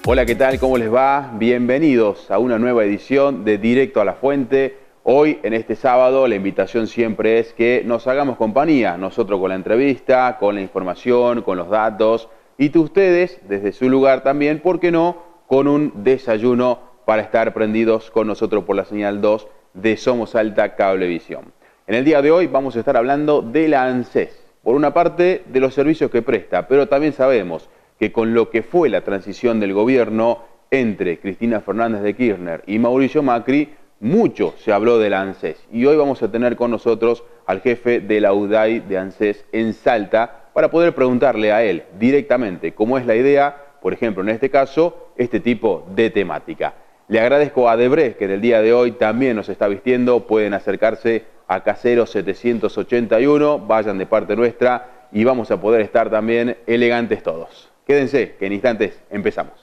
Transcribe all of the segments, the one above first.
Hola, ¿qué tal? ¿Cómo les va? Bienvenidos a una nueva edición de Directo a la Fuente. Hoy, en este sábado, la invitación siempre es que nos hagamos compañía, nosotros con la entrevista, con la información, con los datos, y ustedes, desde su lugar también, ¿por qué no?, con un desayuno para estar prendidos con nosotros por la señal 2 de Somos Alta Cablevisión. En el día de hoy vamos a estar hablando de la ANSES, por una parte de los servicios que presta, pero también sabemos que con lo que fue la transición del gobierno entre Cristina Fernández de Kirchner y Mauricio Macri, mucho se habló de la ANSES. Y hoy vamos a tener con nosotros al jefe de la UDAI de ANSES en Salta para poder preguntarle a él directamente cómo es la idea, por ejemplo, en este caso, este tipo de temática. Le agradezco a Debrecht, que del día de hoy también nos está vistiendo. Pueden acercarse a Casero 781, vayan de parte nuestra y vamos a poder estar también elegantes todos. Quédense, que en instantes empezamos.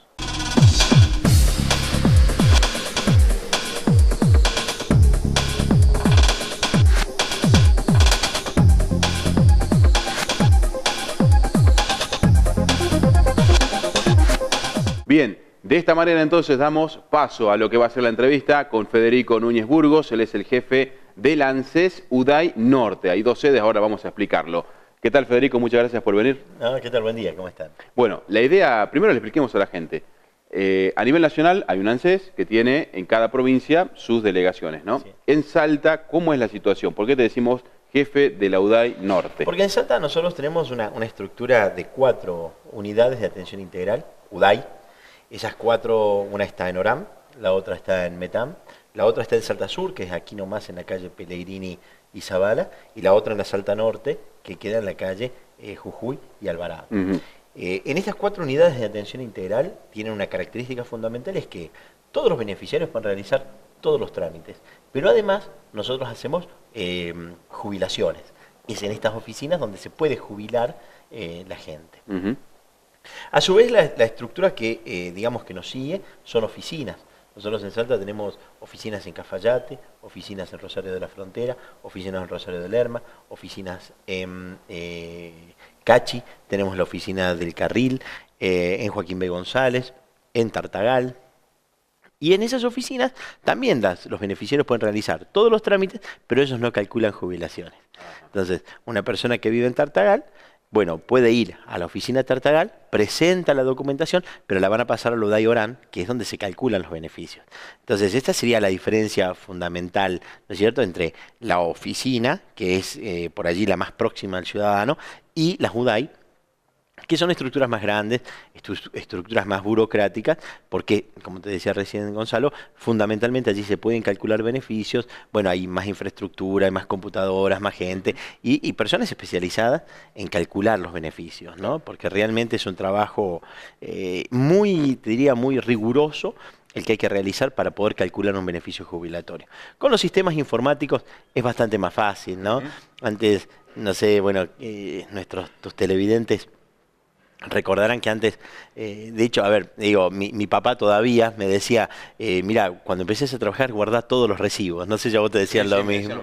Bien, de esta manera entonces damos paso a lo que va a ser la entrevista con Federico Núñez Burgos. Él es el jefe de la ANSES UDAI Norte. Hay dos sedes, ahora vamos a explicarlo. ¿Qué tal, Federico? Muchas gracias por venir. ¿Qué tal? Buen día, ¿cómo están? Bueno, la idea, primero le expliquemos a la gente. A nivel nacional hay una ANSES que tiene en cada provincia sus delegaciones, ¿no? Sí. En Salta, ¿cómo es la situación? ¿Por qué te decimos jefe de la UDAI Norte? Porque en Salta nosotros tenemos una estructura de 4 unidades de atención integral, UDAI. Esas 4, una está en Orán, la otra está en Metam, la otra está en Salta Sur, que es aquí nomás en la calle Pellegrini y Zabala, y la otra en la Salta Norte, que queda en la calle Jujuy y Alvarado. En estas 4 unidades de atención integral tienen una característica fundamental, es que todos los beneficiarios pueden realizar todos los trámites, pero además nosotros hacemos jubilaciones. Es en estas oficinas donde se puede jubilar la gente. A su vez, la estructura que digamos que nos sigue son oficinas. Nosotros en Salta tenemos oficinas en Cafayate, oficinas en Rosario de la Frontera, oficinas en Rosario de Lerma, oficinas en Cachi, tenemos la oficina del Carril, en Joaquín B. González, en Tartagal. Y en esas oficinas también los beneficiarios pueden realizar todos los trámites, pero ellos no calculan jubilaciones. Entonces, una persona que vive en Tartagal, bueno, puede ir a la oficina de Tartagal, presenta la documentación, pero la van a pasar a la UDAI Orán, que es donde se calculan los beneficios. Entonces, esta sería la diferencia fundamental, ¿no es cierto?, entre la oficina, que es por allí la más próxima al ciudadano, y las UDAI, que son estructuras más grandes, estructuras más burocráticas, porque, como te decía recién Gonzalo, fundamentalmente allí se pueden calcular beneficios, bueno, hay más infraestructura, hay más computadoras, más gente, y personas especializadas en calcular los beneficios, ¿no? Porque realmente es un trabajo muy, te diría, muy riguroso, el que hay que realizar para poder calcular un beneficio jubilatorio. Con los sistemas informáticos es bastante más fácil, ¿no? Antes, no sé, bueno, tus televidentes recordarán que antes, de hecho, a ver, digo, mi papá todavía me decía, mira, cuando empecés a trabajar guardá todos los recibos. No sé si a vos te decían lo mismo.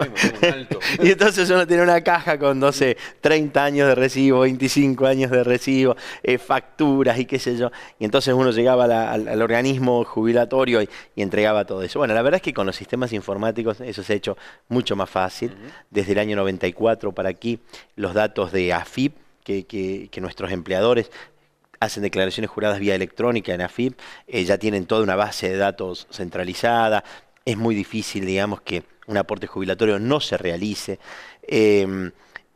Y entonces uno tiene una caja con, no sé, 30 años de recibo, 25 años de recibo, facturas y qué sé yo. Y entonces uno llegaba al organismo jubilatorio y entregaba todo eso. Bueno, la verdad es que con los sistemas informáticos eso se ha hecho mucho más fácil. Desde el año 94 para aquí, los datos de AFIP, que nuestros empleadores hacen declaraciones juradas vía electrónica en AFIP, ya tienen toda una base de datos centralizada. Es muy difícil, digamos, que un aporte jubilatorio no se realice.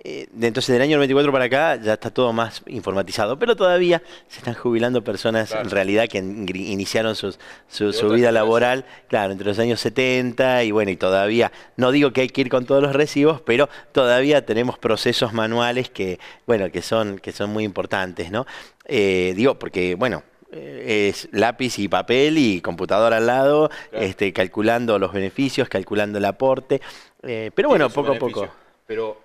Entonces, del año 94 para acá ya está todo más informatizado, pero todavía se están jubilando personas, claro, en realidad que iniciaron su vida laboral, claro, entre los años 70 y bueno, y todavía, no digo que hay que ir con todos los recibos, pero todavía tenemos procesos manuales que, bueno, que son muy importantes, ¿no? Digo, porque, bueno, es lápiz y papel y computadora al lado, Claro. calculando los beneficios, calculando el aporte. Pero bueno, Tiene su poco a beneficio. poco. Pero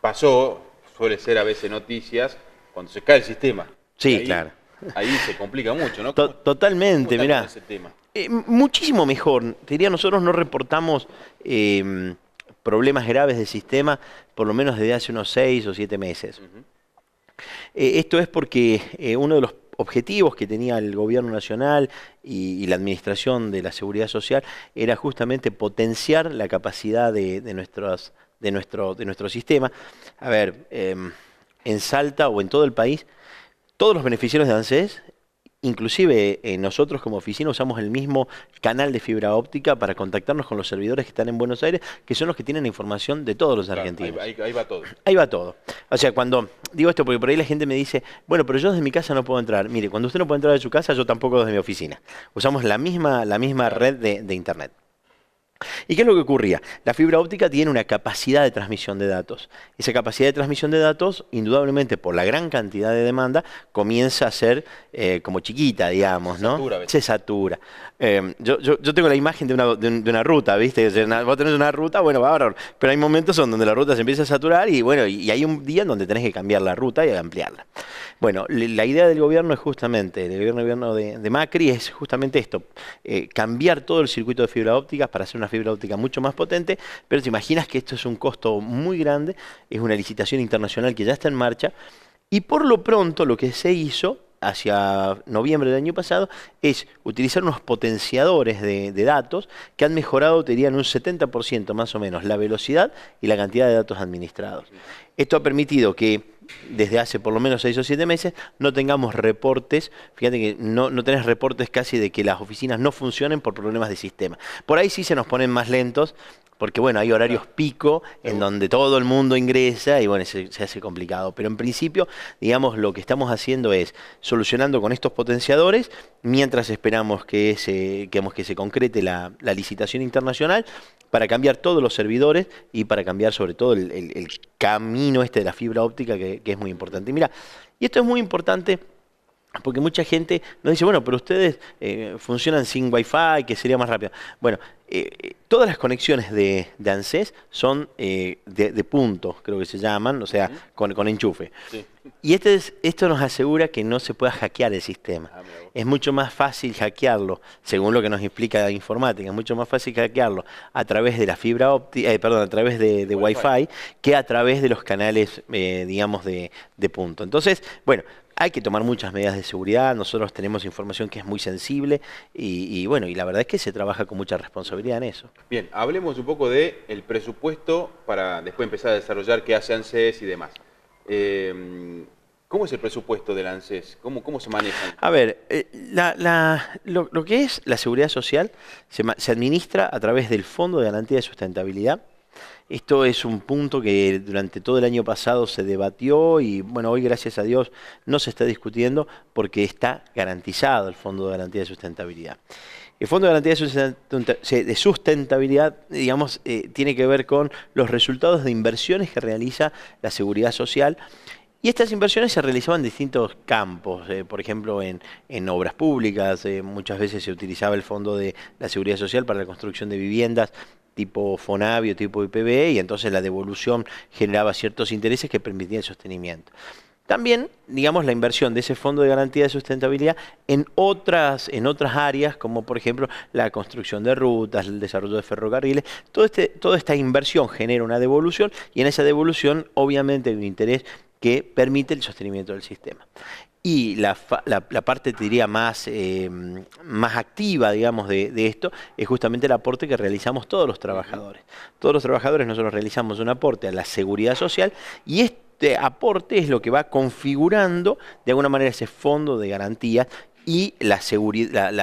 pasó, suele ser a veces noticias, cuando se cae el sistema. Sí, Y ahí, claro. ahí se complica mucho, ¿no? Totalmente, ¿Cómo está mirá. con ese tema? Muchísimo mejor. Te diría, nosotros no reportamos problemas graves del sistema, por lo menos desde hace unos 6 o 7 meses. Ujú. Esto es porque uno de los objetivos que tenía el gobierno nacional y la administración de la seguridad social era justamente potenciar la capacidad de nuestro sistema. A ver, en Salta o en todo el país, todos los beneficiarios de ANSES, inclusive nosotros como oficina usamos el mismo canal de fibra óptica para contactarnos con los servidores que están en Buenos Aires, que son los que tienen la información de todos los Claro, argentinos. ahí va todo. Ahí va todo. O sea, cuando digo esto, porque por ahí la gente me dice, bueno, pero yo desde mi casa no puedo entrar. Mire, cuando usted no puede entrar de su casa, yo tampoco desde mi oficina. Usamos la misma red de Internet. ¿Y qué es lo que ocurría? La fibra óptica tiene una capacidad de transmisión de datos. Esa capacidad de transmisión de datos, indudablemente por la gran cantidad de demanda, comienza a ser como chiquita, digamos, ¿no? Satura a veces. Se satura. Yo tengo la imagen de una ruta, ¿viste? O sea, vos tenés una ruta, bueno, bárbaro, pero hay momentos donde la ruta se empieza a saturar y bueno, y hay un día en donde tenés que cambiar la ruta y ampliarla. Bueno, la idea del gobierno es justamente, del gobierno de Macri, es justamente esto, cambiar todo el circuito de fibra óptica para hacer una fibra óptica mucho más potente, pero te imaginas que esto es un costo muy grande, es una licitación internacional que ya está en marcha, y por lo pronto lo que se hizo hacia noviembre del año pasado es utilizar unos potenciadores de datos que han mejorado, te diría, en un 70% más o menos la velocidad y la cantidad de datos administrados. Esto ha permitido que desde hace por lo menos 6 o 7 meses no tengamos reportes, fíjate que no tenés reportes casi de que las oficinas no funcionen por problemas de sistema. Por ahí sí se nos ponen más lentos, porque bueno, hay horarios pico en donde todo el mundo ingresa y bueno, se hace complicado. Pero en principio, digamos, lo que estamos haciendo es solucionando con estos potenciadores, mientras esperamos que se concrete la licitación internacional, para cambiar todos los servidores y para cambiar sobre todo el camino de la fibra óptica, que es muy importante. Y mira, y esto es muy importante porque mucha gente nos dice, bueno, pero ustedes funcionan sin Wi-Fi, que sería más rápido. Bueno, todas las conexiones de ANSES son de puntos, creo que se llaman, o sea, con enchufe. Sí. Y esto nos asegura que no se pueda hackear el sistema. Ah, mira vos. Es mucho más fácil hackearlo, según lo que nos explica la informática, es mucho más fácil hackearlo a través de la fibra óptica, a través de Wi-Fi, que a través de los canales, digamos, de punto. Entonces, bueno, hay que tomar muchas medidas de seguridad, nosotros tenemos información que es muy sensible y bueno, y la verdad es que se trabaja con mucha responsabilidad en eso. Bien, hablemos un poco del presupuesto para después empezar a desarrollar qué hace ANSES y demás. ¿Cómo es el presupuesto del ANSES? ¿Cómo se maneja? A ver, lo que es la seguridad social se administra a través del Fondo de Garantía de Sustentabilidad. Esto es un punto que durante todo el año pasado se debatió y bueno, hoy gracias a Dios no se está discutiendo porque está garantizado el Fondo de Garantía de Sustentabilidad. El Fondo de Garantía de Sustentabilidad, digamos, tiene que ver con los resultados de inversiones que realiza la seguridad social. Y estas inversiones se realizaban en distintos campos, por ejemplo en obras públicas, muchas veces se utilizaba el Fondo de la Seguridad Social para la construcción de viviendas tipo Fonavi o tipo IPB, y entonces la devolución generaba ciertos intereses que permitían el sostenimiento. También, digamos, la inversión de ese Fondo de Garantía de Sustentabilidad en otras áreas, como por ejemplo la construcción de rutas, el desarrollo de ferrocarriles, toda esta inversión genera una devolución y en esa devolución obviamente hay un interés que permite el sostenimiento del sistema. Y la parte, te diría, más activa, digamos, de esto, es justamente el aporte que realizamos todos los trabajadores. Todos los trabajadores nosotros realizamos un aporte a la seguridad social y este aporte es lo que va configurando de alguna manera ese fondo de garantía y la seguridad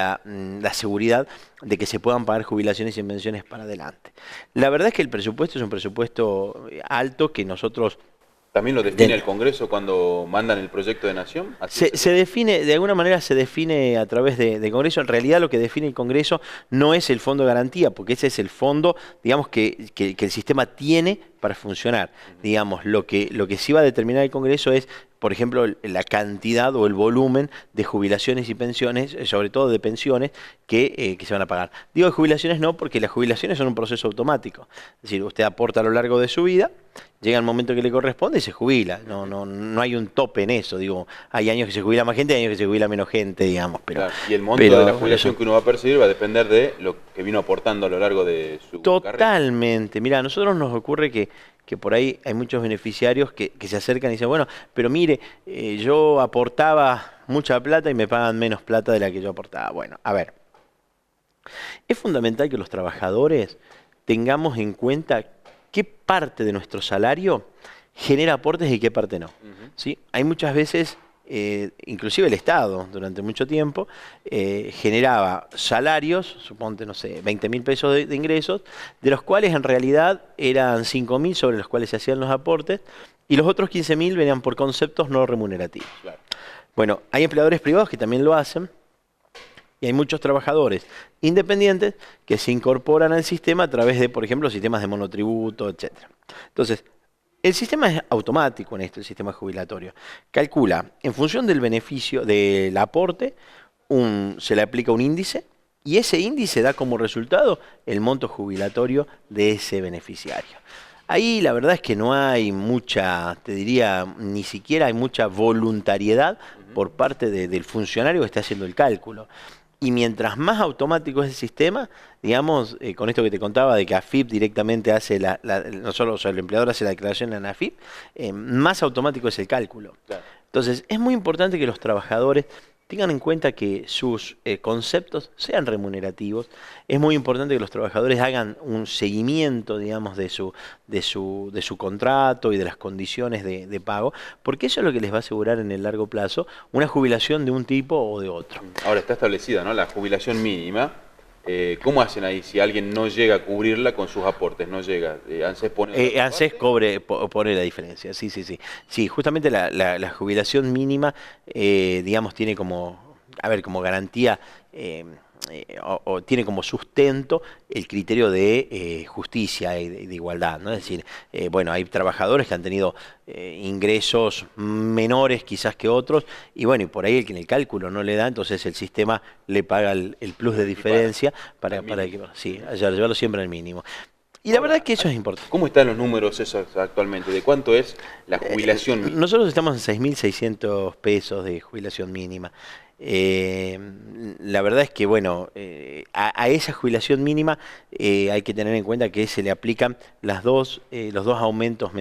de que se puedan pagar jubilaciones y pensiones para adelante. La verdad es que el presupuesto es un presupuesto alto que nosotros... ¿También lo define el Congreso cuando mandan el proyecto de nación? Se define, de alguna manera se define a través del Congreso. En realidad lo que define el Congreso no es el Fondo de Garantía, porque ese es el fondo, digamos, que el sistema tiene para funcionar. Digamos, lo que sí va a determinar el Congreso es, por ejemplo, la cantidad o el volumen de jubilaciones y pensiones, sobre todo de pensiones, que se van a pagar. Digo de jubilaciones no, porque las jubilaciones son un proceso automático. Es decir, usted aporta a lo largo de su vida, llega el momento que le corresponde y se jubila. No hay un tope en eso. Digo, hay años que se jubila más gente, hay años que se jubila menos gente, digamos. Pero, claro, y el monto de la jubilación que uno va a percibir va a depender de lo que vino aportando a lo largo de su carrera. Totalmente. Mira, a nosotros nos ocurre que por ahí hay muchos beneficiarios que se acercan y dicen, bueno, pero mire, yo aportaba mucha plata y me pagan menos plata de la que yo aportaba. Bueno, a ver, es fundamental que los trabajadores tengamos en cuenta qué parte de nuestro salario genera aportes y qué parte no. ¿Sí? Hay muchas veces, inclusive el Estado durante mucho tiempo, generaba salarios, suponte, no sé, 20.000 pesos de ingresos, de los cuales en realidad eran 5.000 sobre los cuales se hacían los aportes, y los otros 15.000 venían por conceptos no remunerativos. Claro. Bueno, hay empleadores privados que también lo hacen, y hay muchos trabajadores independientes que se incorporan al sistema a través de, por ejemplo, sistemas de monotributo, etc. Entonces, el sistema es automático en esto, el sistema jubilatorio. Calcula, en función del beneficio, del aporte, se le aplica un índice, y ese índice da como resultado el monto jubilatorio de ese beneficiario. Ahí la verdad es que no hay mucha, te diría, ni siquiera hay mucha voluntariedad por parte del funcionario que está haciendo el cálculo. Y mientras más automático es el sistema, digamos, con esto que te contaba de que AFIP directamente hace, no solo, o sea, el empleador hace la declaración en AFIP, más automático es el cálculo. Claro. Entonces, es muy importante que los trabajadores tengan en cuenta que sus conceptos sean remunerativos. Es muy importante que los trabajadores hagan un seguimiento, digamos, de su contrato y de las condiciones de pago, porque eso es lo que les va a asegurar en el largo plazo una jubilación de un tipo o de otro. Ahora está establecida, ¿no?, la jubilación mínima. ¿Cómo hacen ahí si alguien no llega a cubrirla con sus aportes? No llega. ¿ANSES pone ANSES pone la diferencia, sí. Sí, justamente la jubilación mínima, digamos, tiene como, como garantía o tiene como sustento el criterio de justicia y de igualdad, ¿no? Es decir, bueno, hay trabajadores que han tenido ingresos menores quizás que otros, y bueno, y por ahí el que en el cálculo no le da, entonces el sistema le paga el plus de diferencia para que, sí, llevarlo siempre al mínimo. Y la verdad es que eso es importante. ¿Cómo están los números esos actualmente? ¿De cuánto es la jubilación mínima? Nosotros estamos en 6.600 pesos de jubilación mínima. La verdad es que, bueno, a esa jubilación mínima hay que tener en cuenta que se le aplican los dos aumentos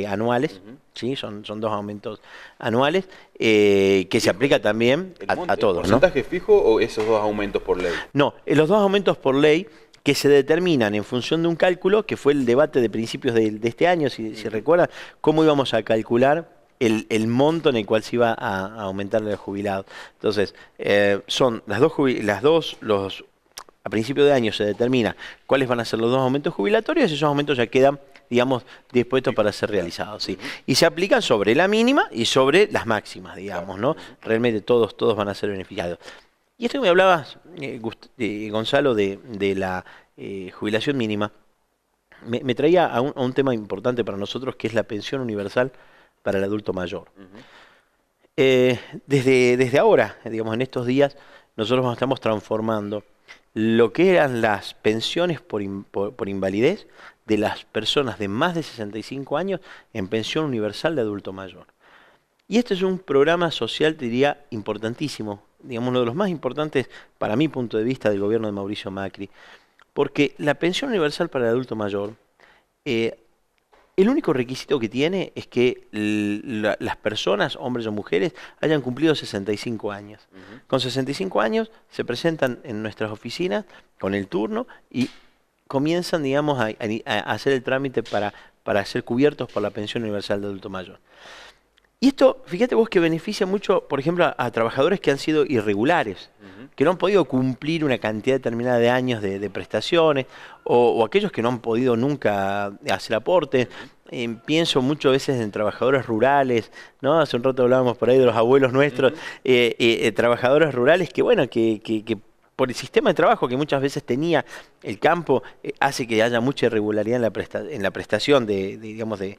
anuales, ¿sí? Son 2 aumentos anuales, que se aplica también a todos. ¿El porcentaje fijo o esos 2 aumentos por ley? No, los 2 aumentos por ley que se determinan en función de un cálculo, que fue el debate de principios de este año, si recuerdan, cómo íbamos a calcular el monto en el cual se iba a aumentar el jubilado. Entonces, son a principio de año se determina cuáles van a ser los 2 aumentos jubilatorios, y esos aumentos ya quedan, digamos, dispuestos para ser realizados, ¿sí? Y se aplican sobre la mínima y sobre las máximas, digamos, ¿no? Realmente todos van a ser beneficiados. Y esto que me hablabas, Gonzalo, de la jubilación mínima, me traía a un tema importante para nosotros, que es la pensión universal para el adulto mayor. Desde ahora, digamos, en estos días, nosotros nos estamos transformando lo que eran las pensiones por invalidez de las personas de más de 65 años en pensión universal de adulto mayor. Y este es un programa social, te diría, importantísimo, digamos, uno de los más importantes para mi punto de vista del gobierno de Mauricio Macri, porque la pensión universal para el adulto mayor, el único requisito que tiene es que las personas, hombres o mujeres, hayan cumplido 65 años. Con 65 años se presentan en nuestras oficinas con el turno y comienzan, digamos, a hacer el trámite para ser cubiertos por la pensión universal de adulto mayor. Y esto, fíjate vos, que beneficia mucho, por ejemplo, a trabajadores que han sido irregulares, que no han podido cumplir una cantidad determinada de años de prestaciones, o aquellos que no han podido nunca hacer aportes. Pienso muchas veces en trabajadores rurales, ¿no? Hace un rato hablábamos por ahí de los abuelos nuestros, trabajadores rurales que, bueno, que por el sistema de trabajo que muchas veces tenía el campo, hace que haya mucha irregularidad en la prestación digamos, de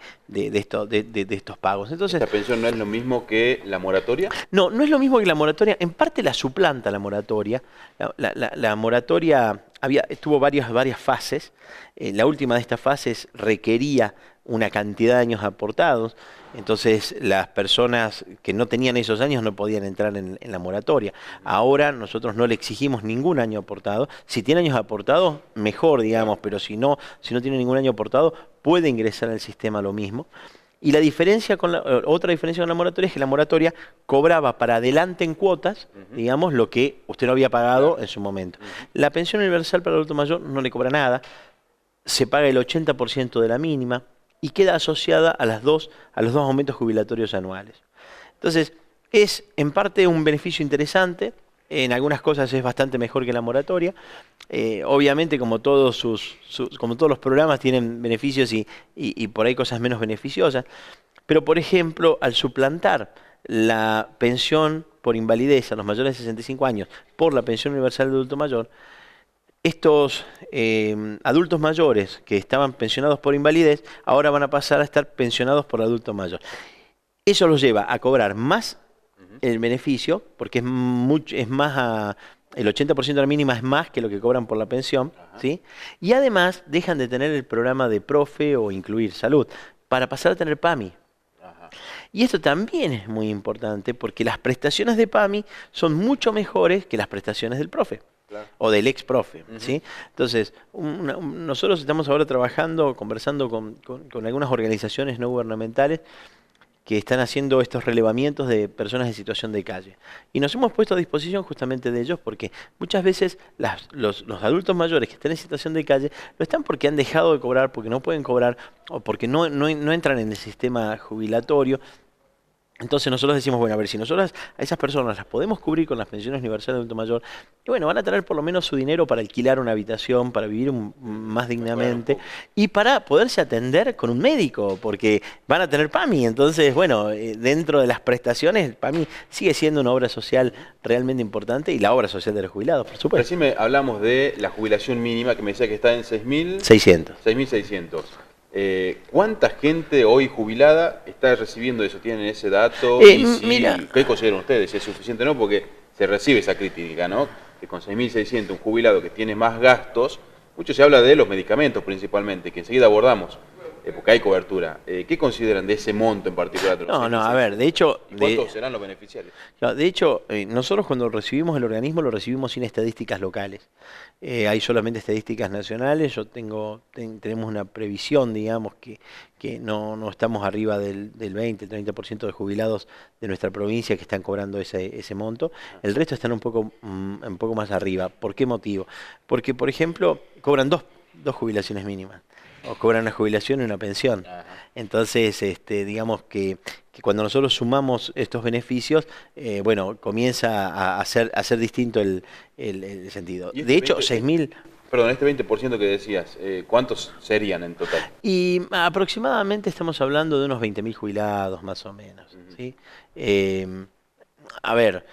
estos pagos. Entonces, ¿Esta pensión no es lo mismo que la moratoria? no, no es lo mismo que la moratoria. En parte la suplanta la moratoria. La moratoria tuvo varias fases. La última de estas fases requería una cantidad de años aportados. Entonces las personas que no tenían esos años no podían entrar en la moratoria. Ahora nosotros no le exigimos ningún año aportado. Si tiene años aportados, mejor, digamos, pero si no tiene ningún año aportado, puede ingresar al sistema lo mismo. Y la diferencia otra diferencia con la moratoria es que la moratoria cobraba para adelante en cuotas, digamos, lo que usted no había pagado en su momento. La pensión universal para el adulto mayor no le cobra nada, se paga el 80% de la mínima y queda asociada a los dos aumentos jubilatorios anuales. Entonces, es en parte un beneficio interesante, en algunas cosas es bastante mejor que la moratoria. Obviamente, como todos los programas tienen beneficios y por ahí cosas menos beneficiosas. Pero, por ejemplo, al suplantar la pensión por invalidez a los mayores de 65 años por la pensión universal de adulto mayor, estos adultos mayores que estaban pensionados por invalidez ahora van a pasar a estar pensionados por adulto mayor. Eso los lleva a cobrar más el beneficio, porque es más el 80% de la mínima es más que lo que cobran por la pensión, ¿sí? Y además dejan de tener el programa de Profe o Incluir Salud para pasar a tener PAMI. Y esto también es muy importante porque las prestaciones de PAMI son mucho mejores que las prestaciones del Profe. Claro. O del ex profe, ¿sí? Entonces, nosotros estamos ahora conversando con algunas organizaciones no gubernamentales que están haciendo estos relevamientos de personas en situación de calle. Y nos hemos puesto a disposición justamente de ellos porque muchas veces los adultos mayores que están en situación de calle no están porque han dejado de cobrar, porque no pueden cobrar o porque no entran en el sistema jubilatorio. Entonces nosotros decimos, bueno, a ver, si nosotros a esas personas las podemos cubrir con las pensiones universales de adulto mayor, y bueno, van a tener por lo menos su dinero para alquilar una habitación, para vivir más dignamente, y para poderse atender con un médico, porque van a tener PAMI. Entonces, bueno, dentro de las prestaciones, el PAMI sigue siendo una obra social realmente importante, y la obra social de los jubilados, por supuesto. Recién hablamos de la jubilación mínima, que me decía que está en 6.600. 6.600. ¿Cuánta gente hoy jubilada está recibiendo eso? ¿Tienen ese dato? ¿Qué consideran ustedes? ¿Es suficiente o no? Porque se recibe esa crítica, ¿no? Que con 6.600 un jubilado que tiene más gastos, mucho se habla de los medicamentos principalmente, que enseguida abordamos, porque hay cobertura. ¿Qué consideran de ese monto en particular? A ver, de hecho... ¿Cuántos serán los beneficiarios? De hecho, nosotros cuando recibimos el organismo lo recibimos sin estadísticas locales. Hay solamente estadísticas nacionales. Tenemos una previsión, digamos, que no estamos arriba del 20-30% de jubilados de nuestra provincia que están cobrando ese monto. El resto están un poco más arriba. ¿Por qué motivo? Porque, por ejemplo, cobran dos jubilaciones mínimas. O cobran una jubilación y una pensión. Entonces, digamos que cuando nosotros sumamos estos beneficios, bueno, comienza a ser distinto el sentido. De hecho, 6.000... Perdón, este 20% que decías, ¿cuántos serían en total? Y aproximadamente estamos hablando de unos 20.000 jubilados, más o menos. ¿Sí? A ver...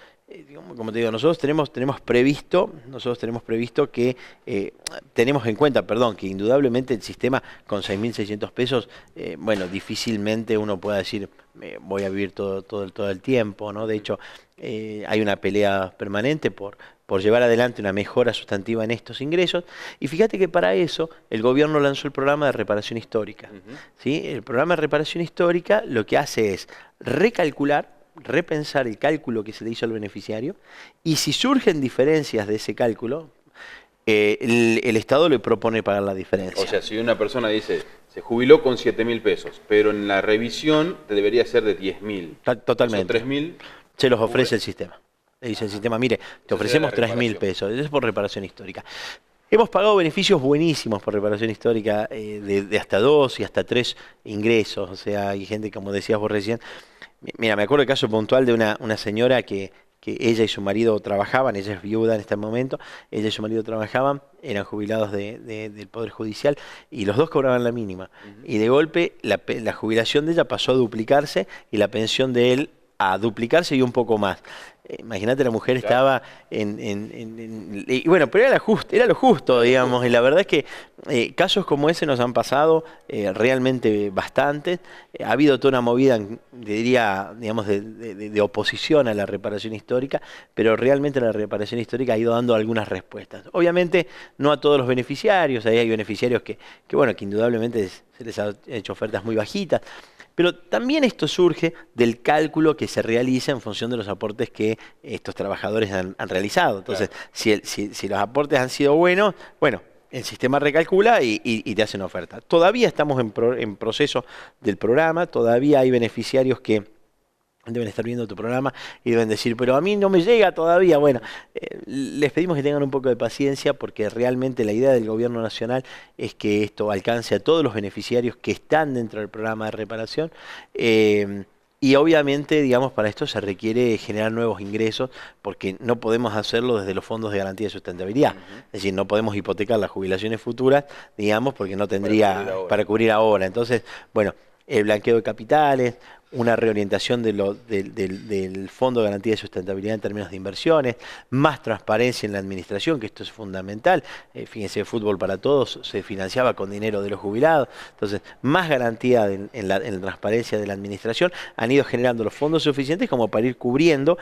Como te digo, nosotros tenemos previsto que tenemos en cuenta, que indudablemente el sistema con 6.600 pesos, bueno, difícilmente uno pueda decir voy a vivir todo el tiempo, ¿no? De hecho, hay una pelea permanente por llevar adelante una mejora sustantiva en estos ingresos. Y fíjate que para eso el gobierno lanzó el programa de reparación histórica. ¿Sí? El programa de reparación histórica lo que hace es repensar el cálculo que se le hizo al beneficiario, y si surgen diferencias de ese cálculo, el Estado le propone pagar la diferencia. O sea, si una persona dice, se jubiló con 7.000 pesos, pero en la revisión te debería ser de 10.000. Totalmente. 3.000. Se los ofrece el sistema. Le dice el sistema, mire, te ofrecemos 3.000 pesos. Eso es por reparación histórica. Hemos pagado beneficios buenísimos por reparación histórica, de hasta 2 y hasta 3 ingresos. O sea, hay gente, como decías vos recién. Mira, me acuerdo el caso puntual de una señora que ella y su marido trabajaban, ella es viuda en este momento, ella y su marido trabajaban, eran jubilados del Poder Judicial, y los dos cobraban la mínima. Y de golpe la jubilación de ella pasó a duplicarse y la pensión de él a duplicarse y un poco más. Imagínate, la mujer estaba y bueno, pero era lo justo, digamos, y la verdad es que casos como ese nos han pasado realmente bastantes. Ha habido toda una movida, diría, digamos, de oposición a la reparación histórica, pero realmente la reparación histórica ha ido dando algunas respuestas. Obviamente no a todos los beneficiarios, ahí hay beneficiarios que bueno, que indudablemente se les ha hecho ofertas muy bajitas. Pero también esto surge del cálculo que se realiza en función de los aportes que estos trabajadores han realizado. Entonces, claro, si los aportes han sido buenos, bueno, el sistema recalcula y te hace una oferta. Todavía estamos en proceso del programa, todavía hay beneficiarios que deben estar viendo tu programa y deben decir, pero a mí no me llega todavía. Bueno, les pedimos que tengan un poco de paciencia, porque realmente la idea del gobierno nacional es que esto alcance a todos los beneficiarios que están dentro del programa de reparación. Y obviamente, digamos, para esto se requiere generar nuevos ingresos, porque no podemos hacerlo desde los fondos de garantía de sustentabilidad. Es decir, no podemos hipotecar las jubilaciones futuras, digamos, porque no tendría para cubrir ahora. Entonces, bueno, el blanqueo de capitales, una reorientación del Fondo de Garantía de Sustentabilidad en términos de inversiones, más transparencia en la administración, que esto es fundamental. Fíjense, Fútbol para Todos se financiaba con dinero de los jubilados. Entonces, más garantía en la transparencia de la administración han ido generando los fondos suficientes como para ir cubriendo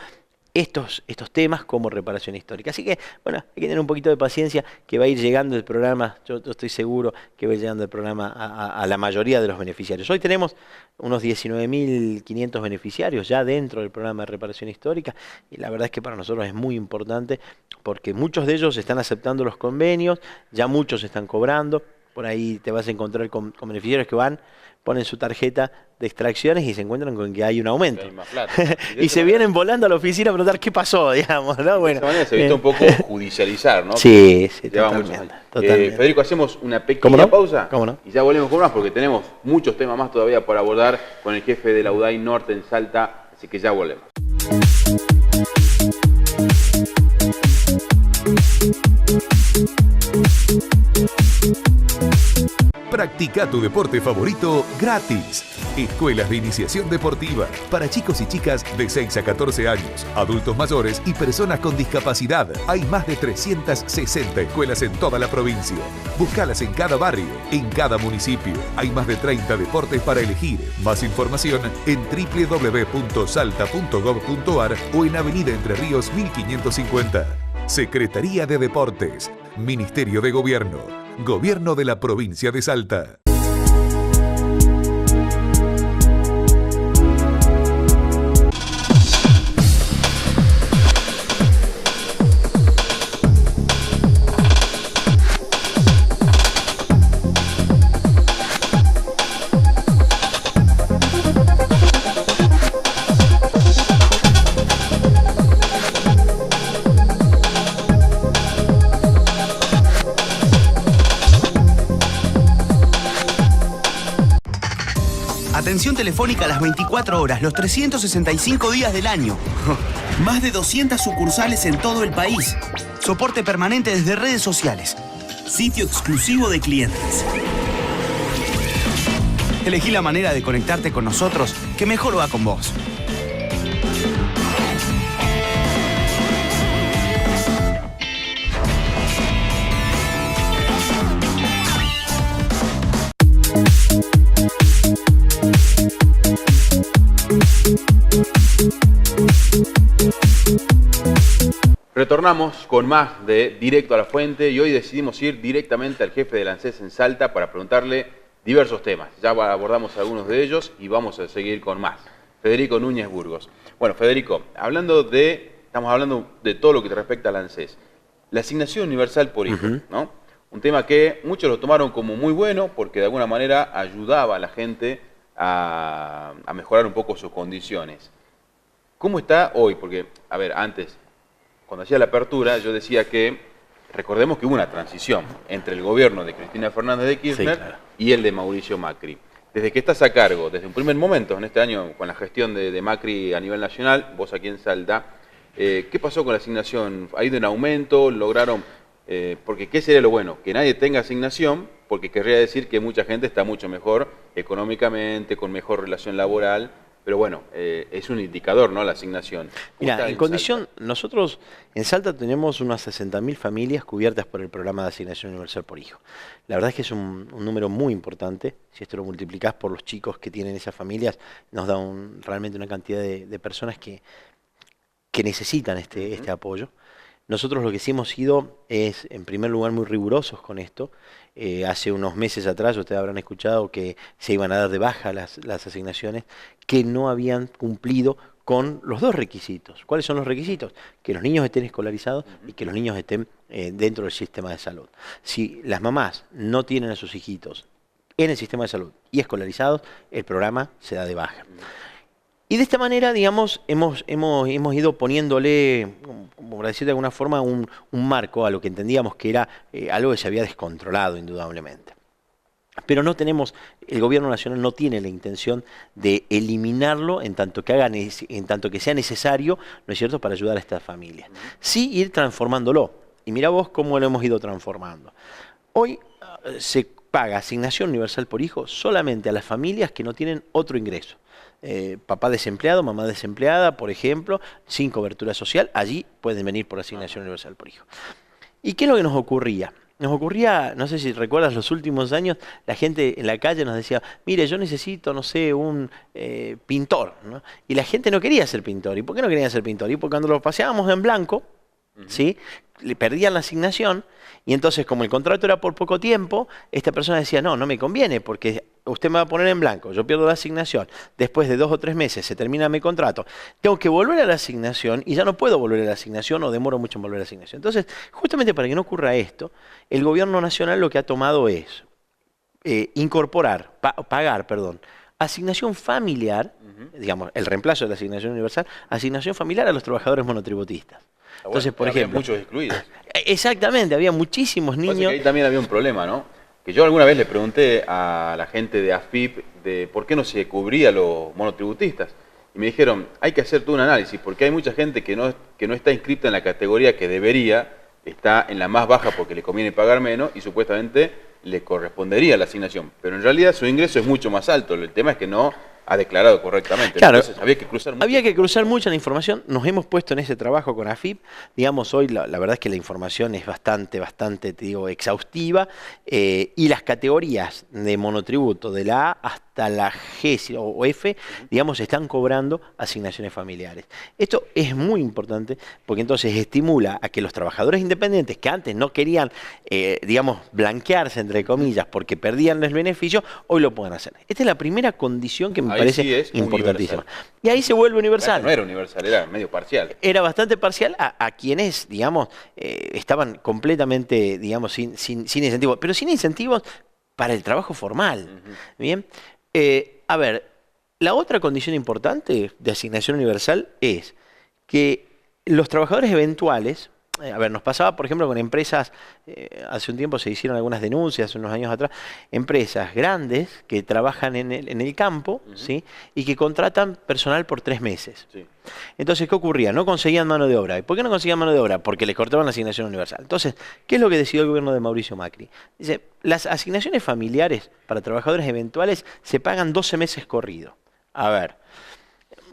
estos temas como reparación histórica. Así que, bueno, hay que tener un poquito de paciencia, que va a ir llegando el programa. Yo estoy seguro que va a ir llegando el programa a la mayoría de los beneficiarios. Hoy tenemos unos 19.500 beneficiarios ya dentro del programa de reparación histórica, y la verdad es que para nosotros es muy importante, porque muchos de ellos están aceptando los convenios, ya muchos están cobrando. Por ahí te vas a encontrar con beneficiarios que ponen su tarjeta de extracciones y se encuentran con que hay un aumento. Y se vienen volando a la oficina a preguntar qué pasó, digamos, ¿no? Bueno, de esa manera se evita un poco judicializar, ¿no? Sí, totalmente. Federico, hacemos una pequeña pausa. ¿Cómo no? Y ya volvemos con más, porque tenemos muchos temas más todavía por abordar con el jefe de la UDAI Norte en Salta, así que ya volvemos. Practica tu deporte favorito gratis. Escuelas de iniciación deportiva para chicos y chicas de 6 a 14 años, adultos mayores y personas con discapacidad. Hay más de 360 escuelas en toda la provincia. Búscalas en cada barrio, en cada municipio. Hay más de 30 deportes para elegir. Más información en www.salta.gov.ar o en Avenida Entre Ríos 1550. Secretaría de Deportes, Ministerio de Gobierno, Gobierno de la Provincia de Salta. Atención telefónica a las 24 horas, los 365 días del año. Más de 200 sucursales en todo el país. Soporte permanente desde redes sociales. Sitio exclusivo de clientes. Elegí la manera de conectarte con nosotros que mejor va con vos. Retornamos con más de Directo a la Fuente y hoy decidimos ir directamente al jefe del ANSES en Salta para preguntarle diversos temas. Ya abordamos algunos de ellos y vamos a seguir con más. Federico Núñez Burgos. Bueno, Federico, estamos hablando de todo lo que te respecta al ANSES. La asignación universal por hijo, ¿no? Un tema que muchos lo tomaron como muy bueno porque de alguna manera ayudaba a la gente a mejorar un poco sus condiciones. ¿Cómo está hoy? Porque, a ver, antes, cuando hacía la apertura, yo decía que, recordemos que hubo una transición entre el gobierno de Cristina Fernández de Kirchner, sí, claro, y el de Mauricio Macri. Desde que estás a cargo, desde un primer momento, en este año, con la gestión de Macri a nivel nacional, vos aquí en Salta, ¿qué pasó con la asignación? ¿Ha ido en aumento? ¿Lograron? Porque ¿qué sería lo bueno? Que nadie tenga asignación, porque querría decir que mucha gente está mucho mejor económicamente, con mejor relación laboral. pero bueno, es un indicador, ¿no? La asignación. Mira, en condición, nosotros en Salta tenemos unas 60.000 familias cubiertas por el programa de asignación universal por hijo. La verdad es que es un número muy importante. Si esto lo multiplicás por los chicos que tienen esas familias, nos da realmente una cantidad de personas que necesitan este apoyo. Nosotros lo que sí hemos sido es, en primer lugar, muy rigurosos con esto. Hace unos meses atrás, ustedes habrán escuchado que se iban a dar de baja las asignaciones que no habían cumplido con los dos requisitos. ¿Cuáles son los requisitos? Que los niños estén escolarizados y que los niños estén dentro del sistema de salud. Si las mamás no tienen a sus hijitos en el sistema de salud y escolarizados, el programa se da de baja. Y de esta manera, digamos, hemos ido poniéndole, como para decir de alguna forma, un marco a lo que entendíamos que era algo que se había descontrolado indudablemente. Pero no tenemos, el gobierno nacional no tiene la intención de eliminarlo en tanto que sea necesario, ¿no es cierto?, para ayudar a estas familias. Sí ir transformándolo. Y mira vos cómo lo hemos ido transformando. Hoy se paga asignación universal por hijo solamente a las familias que no tienen otro ingreso. Papá desempleado, mamá desempleada, por ejemplo, sin cobertura social, allí pueden venir por asignación universal por hijo. ¿Y qué es lo que nos ocurría? Nos ocurría, no sé si recuerdas los últimos años, la gente en la calle nos decía, mire, yo necesito, no sé, un pintor, ¿no? Y la gente no quería ser pintor. ¿Y por qué no querían ser pintor? Y porque cuando los paseábamos en blanco, ¿sí?, le perdían la asignación, y entonces como el contrato era por poco tiempo, esta persona decía, no me conviene, porque usted me va a poner en blanco, yo pierdo la asignación, después de 2 o 3 meses se termina mi contrato, tengo que volver a la asignación y ya no puedo volver a la asignación o demoro mucho en volver a la asignación. Entonces, justamente para que no ocurra esto, el gobierno nacional lo que ha tomado es pagar, asignación familiar, digamos, el reemplazo de la asignación universal, asignación familiar a los trabajadores monotributistas. Entonces, por ejemplo, muchos excluidos. Exactamente, había muchísimos niños. Que ahí también había un problema, ¿no? Que yo alguna vez le pregunté a la gente de AFIP de por qué no se cubría a los monotributistas. Y me dijeron, hay que hacer todo un análisis, porque hay mucha gente que no está inscrita en la categoría que debería, está en la más baja porque le conviene pagar menos y supuestamente le correspondería la asignación. Pero en realidad su ingreso es mucho más alto. El tema es que no ha declarado correctamente. Claro, entonces había que cruzar mucho. Había que cruzar mucha la información. Nos hemos puesto en ese trabajo con AFIP. Digamos, hoy la verdad es que la información es bastante, te digo, exhaustiva. Y las categorías de monotributo, de la A hasta la G o F, digamos, están cobrando asignaciones familiares. Esto es muy importante porque entonces estimula a que los trabajadores independientes que antes no querían, digamos, blanquearse, entre comillas, porque perdían los beneficios, hoy lo puedan hacer. Esta es la primera condición que me parece sí importantísima. Universal. Y ahí se vuelve universal. No era universal, era medio parcial. Era bastante parcial a quienes, digamos, estaban completamente, digamos, sin incentivos, pero sin incentivos para el trabajo formal. Bien. A ver, la otra condición importante de asignación universal es que los trabajadores eventuales, a ver, nos pasaba, por ejemplo, con empresas, hace un tiempo se hicieron algunas denuncias, hace unos años atrás, empresas grandes que trabajan en el campo, ¿sí?, y que contratan personal por 3 meses. Sí. Entonces, ¿qué ocurría? No conseguían mano de obra. ¿Y por qué no conseguían mano de obra? Porque les cortaban la asignación universal. Entonces, ¿qué es lo que decidió el gobierno de Mauricio Macri? Dice, las asignaciones familiares para trabajadores eventuales se pagan 12 meses corrido. A ver,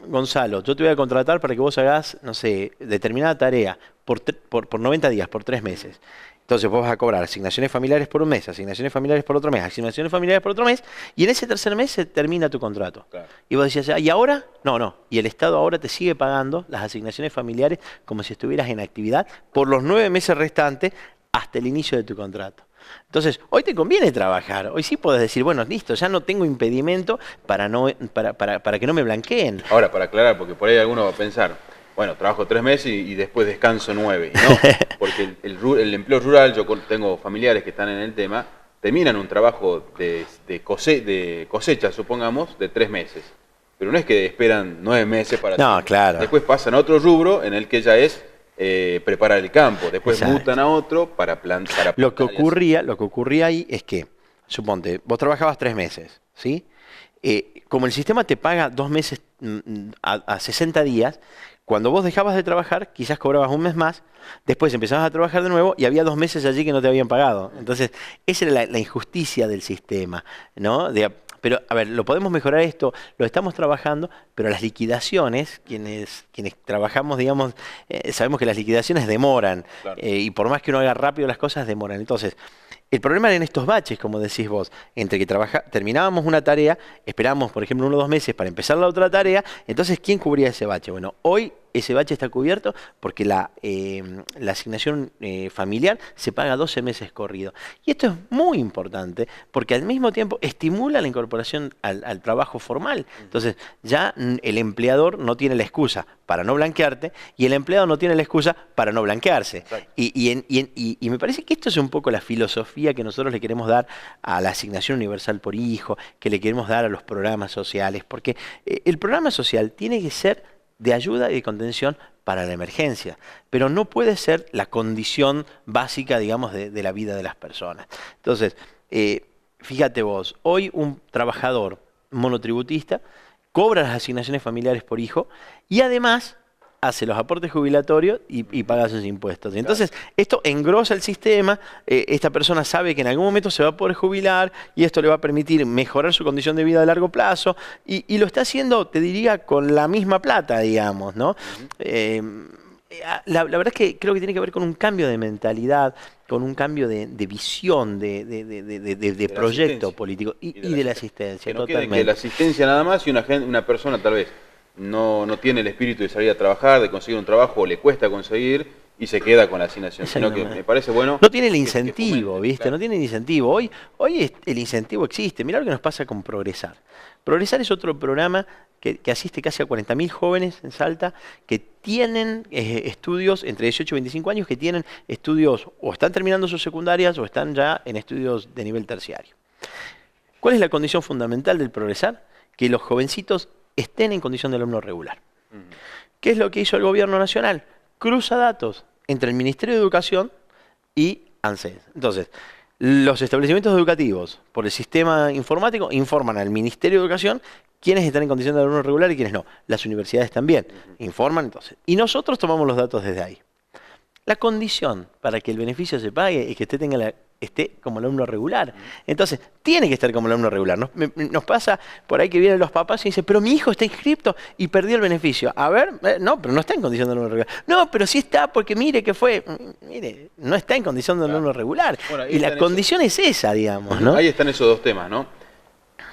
Gonzalo, yo te voy a contratar para que vos hagas, no sé, determinada tarea por 90 días, por 3 meses. Entonces vos vas a cobrar asignaciones familiares por un mes, asignaciones familiares por otro mes, asignaciones familiares por otro mes, y en ese tercer mes se termina tu contrato. Claro. Y vos decías, ¿y ahora? No. Y el Estado ahora te sigue pagando las asignaciones familiares como si estuvieras en actividad por los 9 meses restantes hasta el inicio de tu contrato. Entonces, hoy te conviene trabajar. Hoy sí podés decir, bueno, listo, ya no tengo impedimento para que no me blanqueen. Ahora, para aclarar, porque por ahí alguno va a pensar, bueno, trabajo 3 meses y después descanso 9. Y no, porque el empleo rural, yo tengo familiares que están en el tema, terminan un trabajo de cosecha, supongamos, de 3 meses. Pero no es que esperan 9 meses para... No, claro. Después pasan a otro rubro en el que ya es preparar el campo. Después mutan a otro para plantar. Lo que ocurría ahí es que, suponte, vos trabajabas 3 meses, ¿sí? Como el sistema te paga 2 meses a 60 días, cuando vos dejabas de trabajar, quizás cobrabas un mes más, después empezabas a trabajar de nuevo y había 2 meses allí que no te habían pagado. Entonces, esa era la injusticia del sistema, ¿no? Pero, a ver, lo podemos mejorar esto, lo estamos trabajando, pero las liquidaciones, quienes trabajamos, digamos, sabemos que las liquidaciones demoran. Claro. Y por más que uno haga rápido las cosas, demoran. Entonces, el problema era en estos baches, como decís vos, entre que terminábamos una tarea, esperábamos, por ejemplo, 1 o 2 meses para empezar la otra tarea, entonces, ¿quién cubría ese bache? Bueno, hoy ese bache está cubierto porque la asignación familiar se paga 12 meses corrido. Y esto es muy importante porque al mismo tiempo estimula la incorporación al trabajo formal. Entonces, ya el empleador no tiene la excusa para no blanquearte y el empleado no tiene la excusa para no blanquearse. Y me parece que esto es un poco la filosofía que nosotros le queremos dar a la asignación universal por hijo, que le queremos dar a los programas sociales, porque el programa social tiene que ser de ayuda y de contención para la emergencia, pero no puede ser la condición básica, digamos, de la vida de las personas. Entonces, fíjate vos, hoy un trabajador monotributista cobra las asignaciones familiares por hijo y además hace los aportes jubilatorios y paga sus impuestos. Entonces, esto engrosa el sistema, esta persona sabe que en algún momento se va a poder jubilar y esto le va a permitir mejorar su condición de vida a largo plazo y lo está haciendo, te diría, con la misma plata, digamos, ¿no? La verdad es que creo que tiene que ver con un cambio de mentalidad, con un cambio de visión, de proyecto político y de la asistencia. Que no quede que la asistencia nada más y una persona tal vez no tiene el espíritu de salir a trabajar, de conseguir un trabajo, o le cuesta conseguir y se queda con la asignación. Sino que me parece bueno. No tiene el incentivo, ¿viste? Claro. No tiene el incentivo. Hoy el incentivo existe. Mirá lo que nos pasa con Progresar. Progresar es otro programa que asiste casi a 40.000 jóvenes en Salta que tienen estudios entre 18 y 25 años, que tienen estudios o están terminando sus secundarias o están ya en estudios de nivel terciario. ¿Cuál es la condición fundamental del Progresar? Que los jovencitos estén en condición de alumno regular. ¿Qué es lo que hizo el gobierno nacional? Cruza datos entre el Ministerio de Educación y ANSES. Entonces, los establecimientos educativos, por el sistema informático, informan al Ministerio de Educación quiénes están en condición de alumno regular y quiénes no. Las universidades también informan, entonces. Y nosotros tomamos los datos desde ahí. La condición para que el beneficio se pague es que usted esté como alumno regular. Entonces, tiene que estar como alumno regular. Nos pasa por ahí que vienen los papás y dicen, pero mi hijo está inscripto y perdió el beneficio. A ver, no, pero no está en condición de alumno regular. No, pero sí está porque mire que fue. Mire, no está en condición de alumno regular. Bueno, y la condición es esa, digamos, ¿no? Ahí están esos dos temas, ¿no?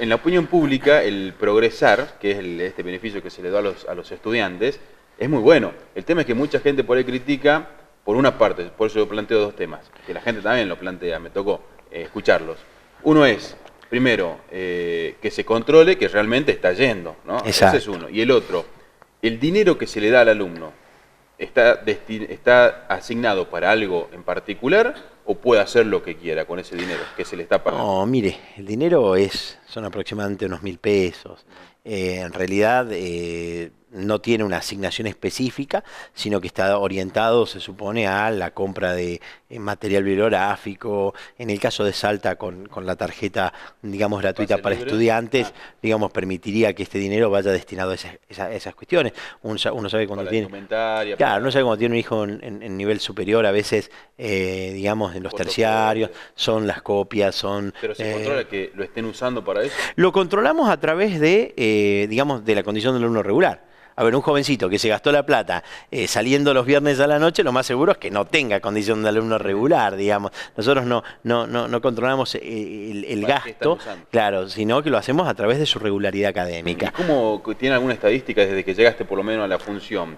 En la opinión pública, el progresar, que es este beneficio que se le da a los estudiantes, es muy bueno. El tema es que mucha gente por ahí critica. Por una parte, por eso yo planteo dos temas, que la gente también lo plantea, me tocó escucharlos. Uno es, primero, que se controle que realmente está yendo, ¿no? Exacto. Ese es uno. Y el otro, el dinero que se le da al alumno, ¿está asignado para algo en particular o puede hacer lo que quiera con ese dinero que se le está pagando? No, mire, el dinero son aproximadamente unos 1.000 pesos. En realidad no tiene una asignación específica, sino que está orientado, se supone, a la compra de material bibliográfico, en el caso de Salta con la tarjeta, digamos, gratuita para estudiantes, digamos, permitiría que este dinero vaya destinado a esas cuestiones. Uno sabe cuando tiene... Claro, uno sabe cuando tiene un hijo en nivel superior, a veces, digamos, en los terciarios, son las copias, son... ¿Pero se controla que lo estén usando para eso? Lo controlamos a través de, digamos, de la condición del alumno regular. A ver, un jovencito que se gastó la plata saliendo los viernes a la noche, lo más seguro es que no tenga condición de alumno regular, digamos. Nosotros no controlamos el gasto, claro, sino que lo hacemos a través de su regularidad académica. ¿Y cómo tiene alguna estadística desde que llegaste por lo menos a la función?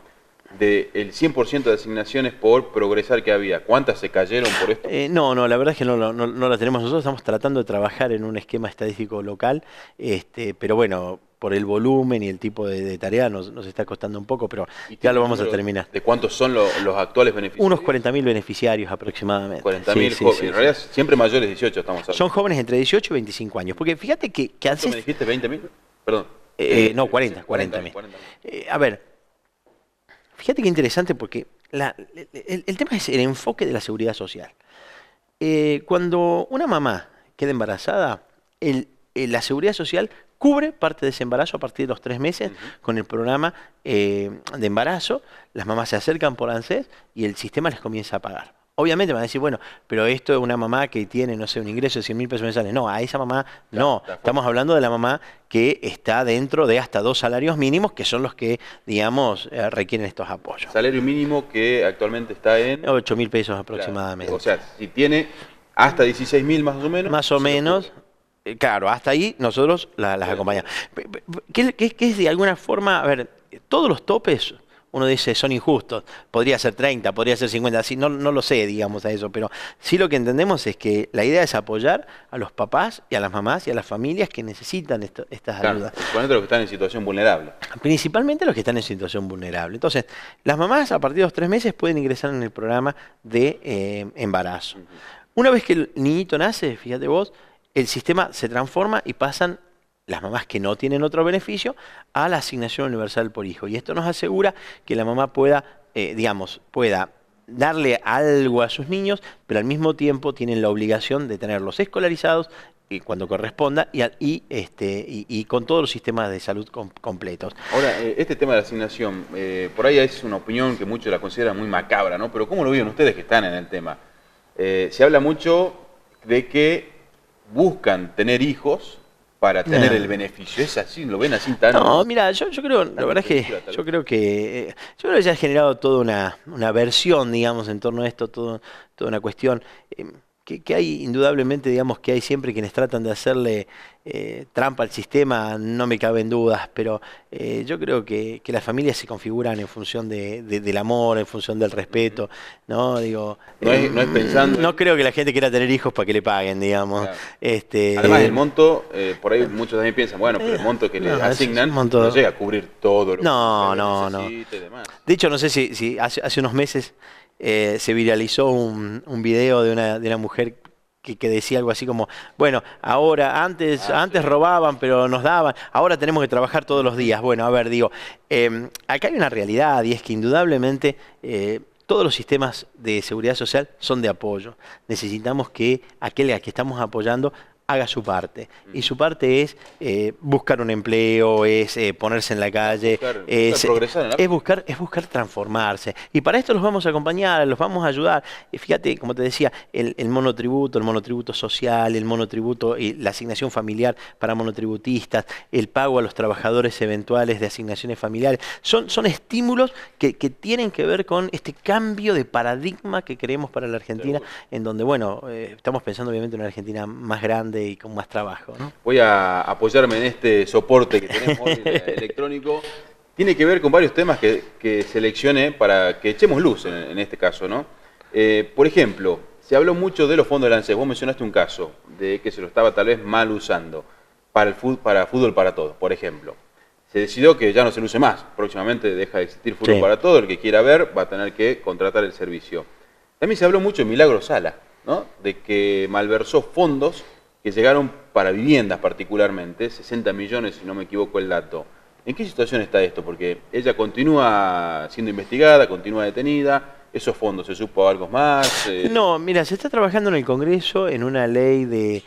Del 100% de asignaciones por progresar que había, ¿cuántas se cayeron por esto? No, la verdad es que no la tenemos nosotros, estamos tratando de trabajar en un esquema estadístico local, pero bueno, por el volumen y el tipo de tarea nos está costando un poco, pero ya lo vamos a terminar. ¿De cuántos son los actuales beneficiarios? Unos 40.000 beneficiarios aproximadamente. 40.000 jóvenes, en realidad siempre mayores de 18 estamos hablando. Son jóvenes entre 18 y 25 años, porque fíjate que ANSES... ¿Me dijiste 20.000? Perdón. No, 40.000. A ver, fíjate qué interesante porque el tema es el enfoque de la seguridad social. Cuando una mamá queda embarazada, la seguridad social cubre parte de ese embarazo a partir de los 3 meses con el programa de embarazo. Las mamás se acercan por ANSES y el sistema les comienza a pagar. Obviamente me van a decir, bueno, pero esto es una mamá que tiene, no sé, un ingreso de 100.000 pesos mensuales. No, a esa mamá no. Estamos hablando de la mamá que está dentro de hasta 2 salarios mínimos, que son los que, digamos, requieren estos apoyos. Salario mínimo que actualmente está en 8.000 pesos aproximadamente. Claro. O sea, si tiene hasta 16.000 más o menos. Más o menos. Claro, hasta ahí nosotros las acompañamos. ¿Qué es de alguna forma? A ver, todos los topes, uno dice, son injustos. Podría ser 30, podría ser 50, así, no lo sé, digamos, a eso. Pero sí lo que entendemos es que la idea es apoyar a los papás y a las mamás y a las familias que necesitan estas ayudas. Principalmente los que están en situación vulnerable. Principalmente los que están en situación vulnerable. Entonces, las mamás a partir de los 3 meses pueden ingresar en el programa de embarazo. Una vez que el niñito nace, fíjate vos, el sistema se transforma y pasan las mamás que no tienen otro beneficio a la asignación universal por hijo. Y esto nos asegura que la mamá pueda, pueda darle algo a sus niños, pero al mismo tiempo tienen la obligación de tenerlos escolarizados cuando corresponda y con todos los sistemas de salud completos. Ahora, este tema de la asignación, por ahí es una opinión que muchos la consideran muy macabra, ¿no? Pero ¿cómo lo viven ustedes que están en el tema? Se habla mucho de que buscan tener hijos para tener el beneficio. ¿Es así? ¿Lo ven así tan...? No, mira, yo creo, la verdad es que yo creo que ya ha generado toda una versión, digamos, en torno a esto, toda una cuestión que hay indudablemente, digamos, que hay siempre quienes tratan de hacerle trampa al sistema, no me caben dudas, pero yo creo que las familias se configuran en función del amor, en función del respeto, ¿no? Digo, no es pensando... No creo que la gente quiera tener hijos para que le paguen, digamos. Claro. Además, el monto, por ahí muchos también piensan, bueno, pero el monto que le asignan no llega a cubrir todo lo que necesite y demás. De hecho, no sé si hace unos meses se viralizó un video de una mujer que decía algo así como, bueno, ahora, antes robaban, pero nos daban, ahora tenemos que trabajar todos los días. Bueno, a ver, digo, acá hay una realidad y es que indudablemente todos los sistemas de seguridad social son de apoyo. Necesitamos que aquel a que estamos apoyando haga su parte. Y su parte es buscar un empleo, es ponerse en la calle, es buscar transformarse. Y para esto los vamos a acompañar, los vamos a ayudar. Y fíjate, como te decía, el monotributo social, el monotributo y la asignación familiar para monotributistas, el pago a los trabajadores eventuales de asignaciones familiares, son estímulos que tienen que ver con este cambio de paradigma que queremos para la Argentina, en donde, bueno, estamos pensando obviamente en una Argentina más grande y con más trabajo, ¿no? Voy a apoyarme en este soporte que tenemos hoy electrónico. Tiene que ver con varios temas que seleccioné para que echemos luz en este caso, ¿no? Por ejemplo, se habló mucho de los fondos del ANSES. Vos mencionaste un caso de que se lo estaba tal vez mal usando para fútbol para todos, por ejemplo. Se decidió que ya no se lo use más. Próximamente deja de existir fútbol para todos. El que quiera ver va a tener que contratar el servicio. También se habló mucho de Milagro Sala, ¿no? De que malversó fondos que llegaron para viviendas particularmente, 60 millones si no me equivoco el dato. ¿En qué situación está esto? Porque ella continúa siendo investigada, continúa detenida, ¿esos fondos se supo algo más? No, mira, se está trabajando en el Congreso en una ley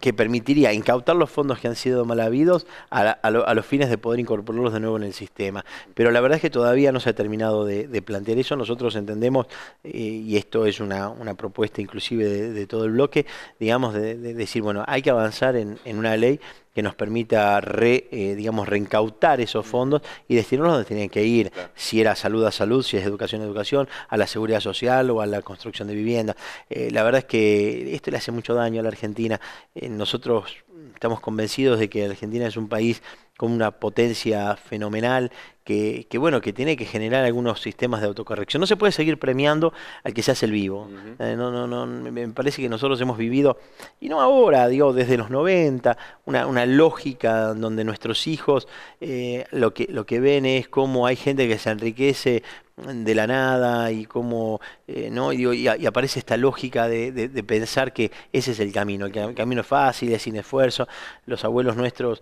que permitiría incautar los fondos que han sido mal habidos a los fines de poder incorporarlos de nuevo en el sistema. Pero la verdad es que todavía no se ha terminado de plantear eso. Nosotros entendemos, y esto es una propuesta inclusive de todo el bloque, digamos, de decir, bueno, hay que avanzar en una ley que nos permita reincautar esos fondos y destinarlos donde tienen que ir, si era salud a salud, si es educación a educación, a la seguridad social o a la construcción de viviendas. La verdad es que esto le hace mucho daño a la Argentina. Nosotros estamos convencidos de que Argentina es un país con una potencia fenomenal que tiene que generar algunos sistemas de autocorrección. No se puede seguir premiando al que se hace el vivo. Me parece que nosotros hemos vivido, y no ahora, digo, desde los 90, una lógica donde nuestros hijos lo que ven es cómo hay gente que se enriquece de la nada y cómo y aparece esta lógica de pensar que ese es el camino es fácil, es sin esfuerzo. Los abuelos nuestros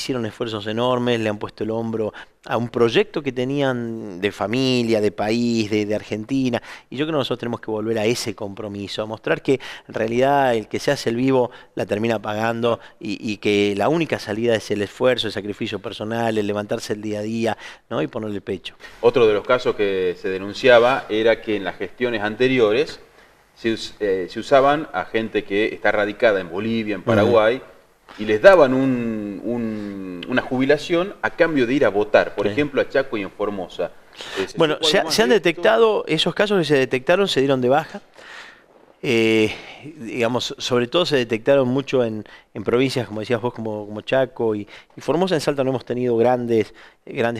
hicieron esfuerzos enormes, le han puesto el hombro a un proyecto que tenían de familia, de país, de Argentina, y yo creo que nosotros tenemos que volver a ese compromiso, a mostrar que en realidad el que se hace el vivo la termina pagando y que la única salida es el esfuerzo, el sacrificio personal, el levantarse el día a día, ¿no? Y ponerle el pecho. Otro de los casos que se denunciaba era que en las gestiones anteriores se usaban a gente que está radicada en Bolivia, en Paraguay, y les daban una jubilación a cambio de ir a votar, por ejemplo a Chaco y en Formosa. Bueno, se han detectado, esos casos que se detectaron se dieron de baja. Digamos, sobre todo se detectaron mucho en provincias, como decías vos, como Chaco y Formosa. En Salta no hemos tenido grandes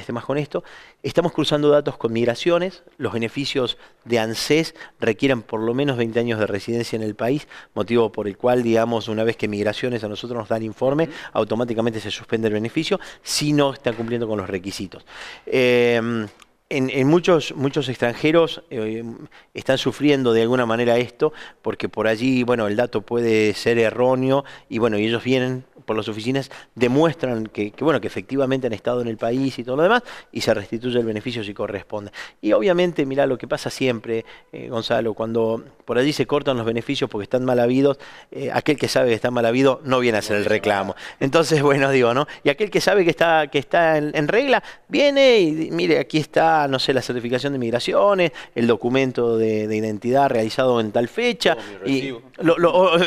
temas con esto. Estamos cruzando datos con migraciones. Los beneficios de ANSES requieren por lo menos 20 años de residencia en el país, motivo por el cual, digamos, una vez que migraciones a nosotros nos dan informe, automáticamente se suspende el beneficio si no están cumpliendo con los requisitos. En muchos extranjeros están sufriendo de alguna manera esto, porque por allí, bueno, el dato puede ser erróneo y bueno, y ellos vienen por las oficinas, demuestran que efectivamente han estado en el país y todo lo demás, y se restituye el beneficio si corresponde. Y obviamente, mirá, lo que pasa siempre, Gonzalo, cuando por allí se cortan los beneficios porque están mal habidos, aquel que sabe que está mal habido no viene a hacer el reclamo. Entonces, bueno, digo, ¿no? Y aquel que sabe que está en regla, viene y mire, aquí está, no sé, la certificación de migraciones, el documento de identidad realizado en tal fecha, y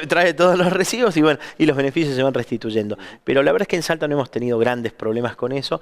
trae todos los recibos y bueno, y los beneficios se van restituyendo. Pero la verdad es que en Salta no hemos tenido grandes problemas con eso.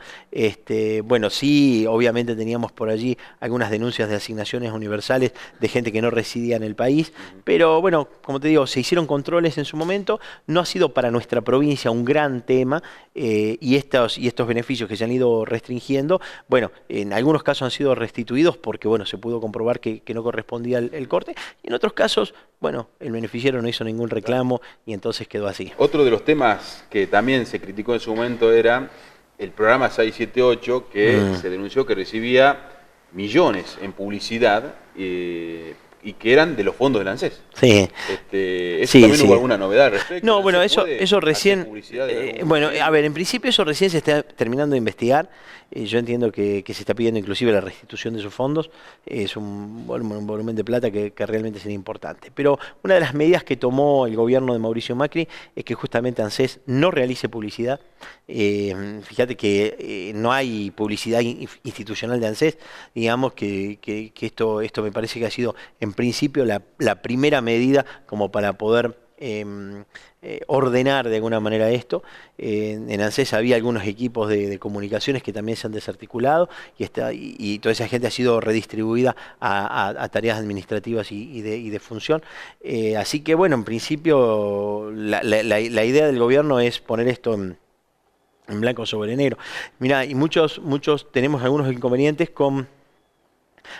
Bueno, sí, obviamente teníamos por allí algunas denuncias de asignaciones universales de gente que no residía en el país, pero bueno, como te digo, se hicieron controles en su momento, no ha sido para nuestra provincia un gran tema, y estos beneficios que se han ido restringiendo, bueno, en algunos casos han sido restituidos porque bueno, se pudo comprobar que no correspondía el corte, y en otros casos, bueno, el beneficiario no hizo ningún reclamo y entonces quedó así. Otro de los temas que también se criticó en su momento era el programa 678, que se denunció que recibía millones en publicidad y que eran de los fondos del ANSES. Sí. ¿Eso también hubo alguna novedad al respecto? No, bueno, eso recién... bueno, a ver, en principio eso recién se está terminando de investigar. Yo entiendo que se está pidiendo inclusive la restitución de esos fondos. Es un volumen de plata que realmente sería importante. Pero una de las medidas que tomó el gobierno de Mauricio Macri es que justamente ANSES no realice publicidad. Fíjate que no hay publicidad institucional de ANSES. Digamos que esto me parece que ha sido en principio la primera medida como para poder ordenar de alguna manera esto. En ANSES había algunos equipos de comunicaciones que también se han desarticulado y toda esa gente ha sido redistribuida a tareas administrativas y de función. Así que bueno, en principio la idea del gobierno es poner esto en blanco sobre negro. Mirá, y muchos tenemos algunos inconvenientes con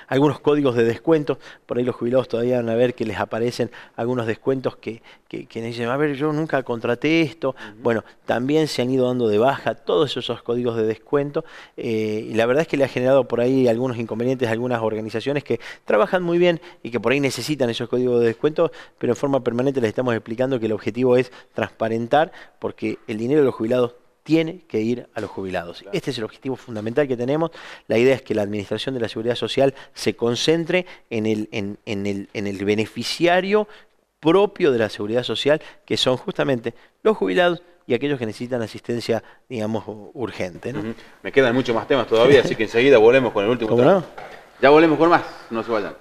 algunos códigos de descuento. Por ahí los jubilados todavía van a ver que les aparecen algunos descuentos que dicen, a ver, yo nunca contraté esto. Bueno, también se han ido dando de baja todos esos códigos de descuento, y la verdad es que le ha generado por ahí algunos inconvenientes a algunas organizaciones que trabajan muy bien y que por ahí necesitan esos códigos de descuento, pero en forma permanente les estamos explicando que el objetivo es transparentar, porque el dinero de los jubilados tiene que ir a los jubilados. Claro. Este es el objetivo fundamental que tenemos. La idea es que la Administración de la Seguridad Social se concentre en el beneficiario propio de la Seguridad Social, que son justamente los jubilados y aquellos que necesitan asistencia, digamos, urgente, ¿no? Me quedan muchos más temas todavía, así que enseguida volvemos con el último tema. ¿No? Ya volvemos con más, no se vayan.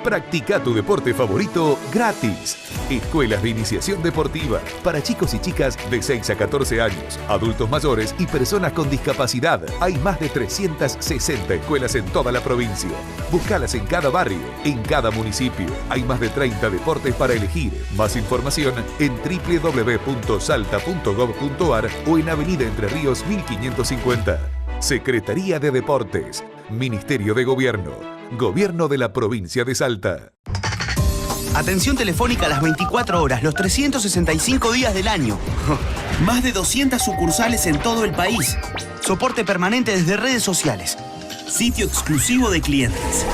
Practica tu deporte favorito gratis. Escuelas de iniciación deportiva para chicos y chicas de 6 a 14 años, adultos mayores y personas con discapacidad. Hay más de 360 escuelas en toda la provincia. Búscalas en cada barrio, en cada municipio. Hay más de 30 deportes para elegir. Más información en www.salta.gov.ar o en Avenida Entre Ríos 1550. Secretaría de Deportes, Ministerio de Gobierno, Gobierno de la Provincia de Salta. Atención telefónica las 24 horas, los 365 días del año. Más de 200 sucursales en todo el país. Soporte permanente desde redes sociales. Sitio exclusivo de clientes.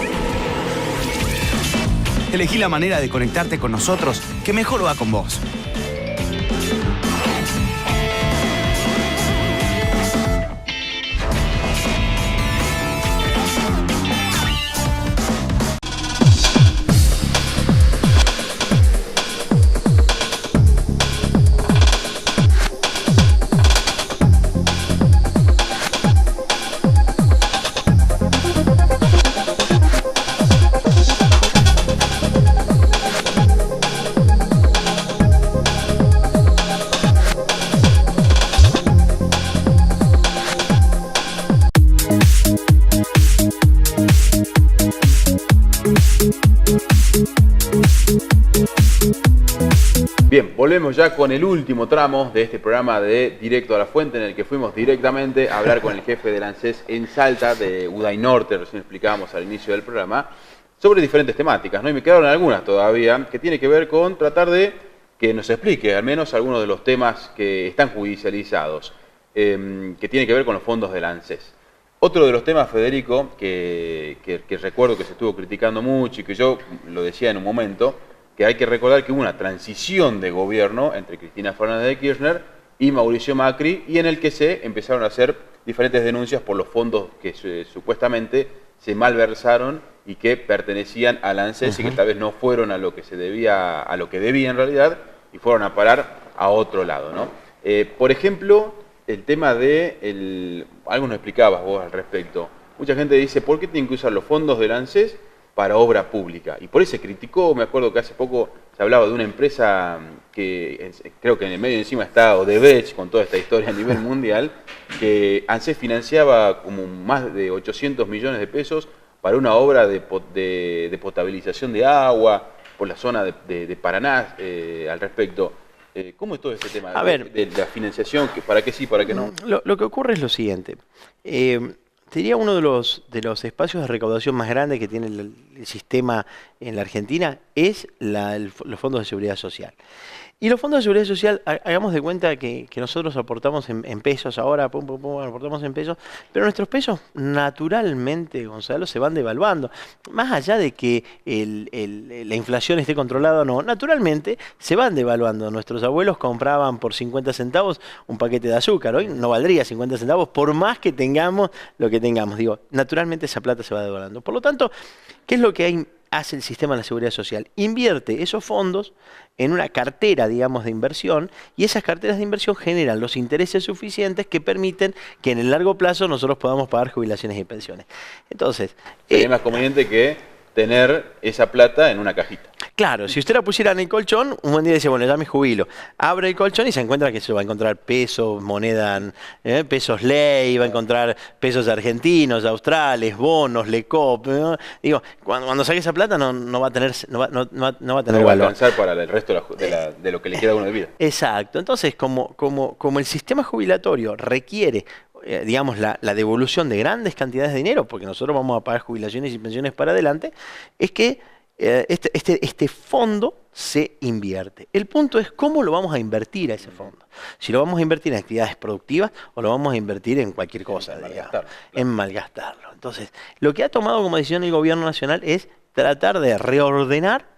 Elegí la manera de conectarte con nosotros que mejor va con vos. Bien, volvemos ya con el último tramo de este programa de Directo a la Fuente, en el que fuimos directamente a hablar con el jefe del ANSES en Salta, de Uday Norte, recién explicábamos al inicio del programa, sobre diferentes temáticas, ¿no? Y me quedaron algunas todavía, que tiene que ver con tratar de que nos explique al menos algunos de los temas que están judicializados, que tiene que ver con los fondos del ANSES. Otro de los temas, Federico, que recuerdo que se estuvo criticando mucho y que yo lo decía en un momento, que hay que recordar que hubo una transición de gobierno entre Cristina Fernández de Kirchner y Mauricio Macri, y en el que se empezaron a hacer diferentes denuncias por los fondos que supuestamente se malversaron y que pertenecían al ANSES y que tal vez no fueron a lo que se debía, a lo que debía en realidad, y fueron a parar a otro lado, ¿no? Por ejemplo, el tema de algo nos explicabas vos al respecto. Mucha gente dice, ¿por qué tienen que usar los fondos del ANSES para obra pública? Y por eso se criticó, me acuerdo que hace poco se hablaba de una empresa que creo que en el medio encima está Odebrecht, con toda esta historia a nivel mundial, que ANSES financiaba como más de 800 millones de pesos para una obra de potabilización de agua por la zona de Paraná al respecto. ¿Cómo es todo ese tema de la financiación? ¿Para qué sí, para qué no? Lo que ocurre es lo siguiente. Sería uno de los espacios de recaudación más grandes que tiene el sistema en la Argentina, es los fondos de seguridad social. Y los fondos de seguridad social, hagamos de cuenta que nosotros aportamos en pesos ahora, aportamos en pesos, pero nuestros pesos naturalmente, Gonzalo, se van devaluando. Más allá de que la inflación esté controlada o no, naturalmente se van devaluando. Nuestros abuelos compraban por 50 centavos un paquete de azúcar, hoy no valdría 50 centavos por más que tengamos lo que tengamos. Digo, naturalmente esa plata se va devaluando. Por lo tanto, ¿qué es lo que hace el sistema de la seguridad social? Invierte esos fondos en una cartera, digamos, de inversión, y esas carteras de inversión generan los intereses suficientes que permiten que en el largo plazo nosotros podamos pagar jubilaciones y pensiones. Entonces, sería más conveniente que tener esa plata en una cajita. Claro, si usted la pusiera en el colchón, un buen día dice, bueno, ya me jubilo. Abre el colchón y se encuentra que se va a encontrar pesos, moneda, pesos ley, va a encontrar pesos argentinos, australes, bonos, LECOP. ¿No? Digo, cuando saque esa plata no va a tener valor. No va a alcanzar para el resto de lo que le queda a uno de vida. Exacto. Entonces, como el sistema jubilatorio requiere digamos, la devolución de grandes cantidades de dinero, porque nosotros vamos a pagar jubilaciones y pensiones para adelante, es que este fondo se invierte. El punto es cómo lo vamos a invertir a ese fondo. Si lo vamos a invertir en actividades productivas o lo vamos a invertir en cualquier cosa, en malgastarlo. Entonces, lo que ha tomado como decisión el gobierno nacional es tratar de reordenar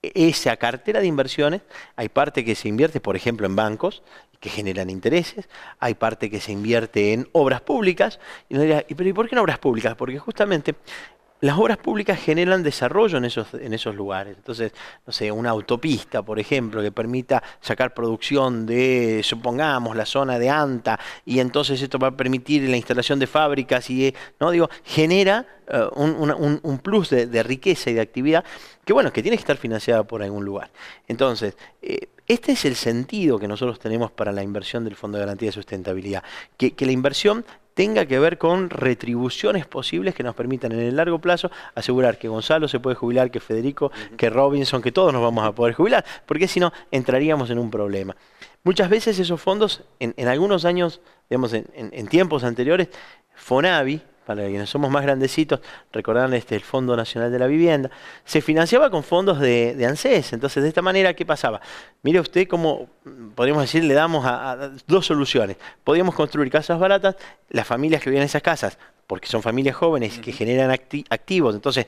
esa cartera de inversiones. Hay parte que se invierte, por ejemplo, en bancos, que generan intereses, hay parte que se invierte en obras públicas, y uno dirá, ¿pero y por qué en obras públicas? Porque justamente las obras públicas generan desarrollo en esos lugares. Entonces, no sé, una autopista, por ejemplo, que permita sacar producción de, supongamos, la zona de Anta, y entonces esto va a permitir la instalación de fábricas y, no digo, genera un plus de riqueza y de actividad que, bueno, que tiene que estar financiada por algún lugar. Entonces, este es el sentido que nosotros tenemos para la inversión del Fondo de Garantía de Sustentabilidad, que la inversión tenga que ver con retribuciones posibles que nos permitan en el largo plazo asegurar que Gonzalo se puede jubilar, que Federico, que Robinson, que todos nos vamos a poder jubilar, porque si no entraríamos en un problema. Muchas veces esos fondos, en algunos años, digamos, en tiempos anteriores, Fonavi, para quienes somos más grandecitos, recordarán el Fondo Nacional de la Vivienda, se financiaba con fondos de ANSES. Entonces, de esta manera, ¿qué pasaba? Mire usted cómo, podríamos decir, le damos a dos soluciones. Podíamos construir casas baratas, las familias que viven en esas casas, porque son familias jóvenes que generan activos, entonces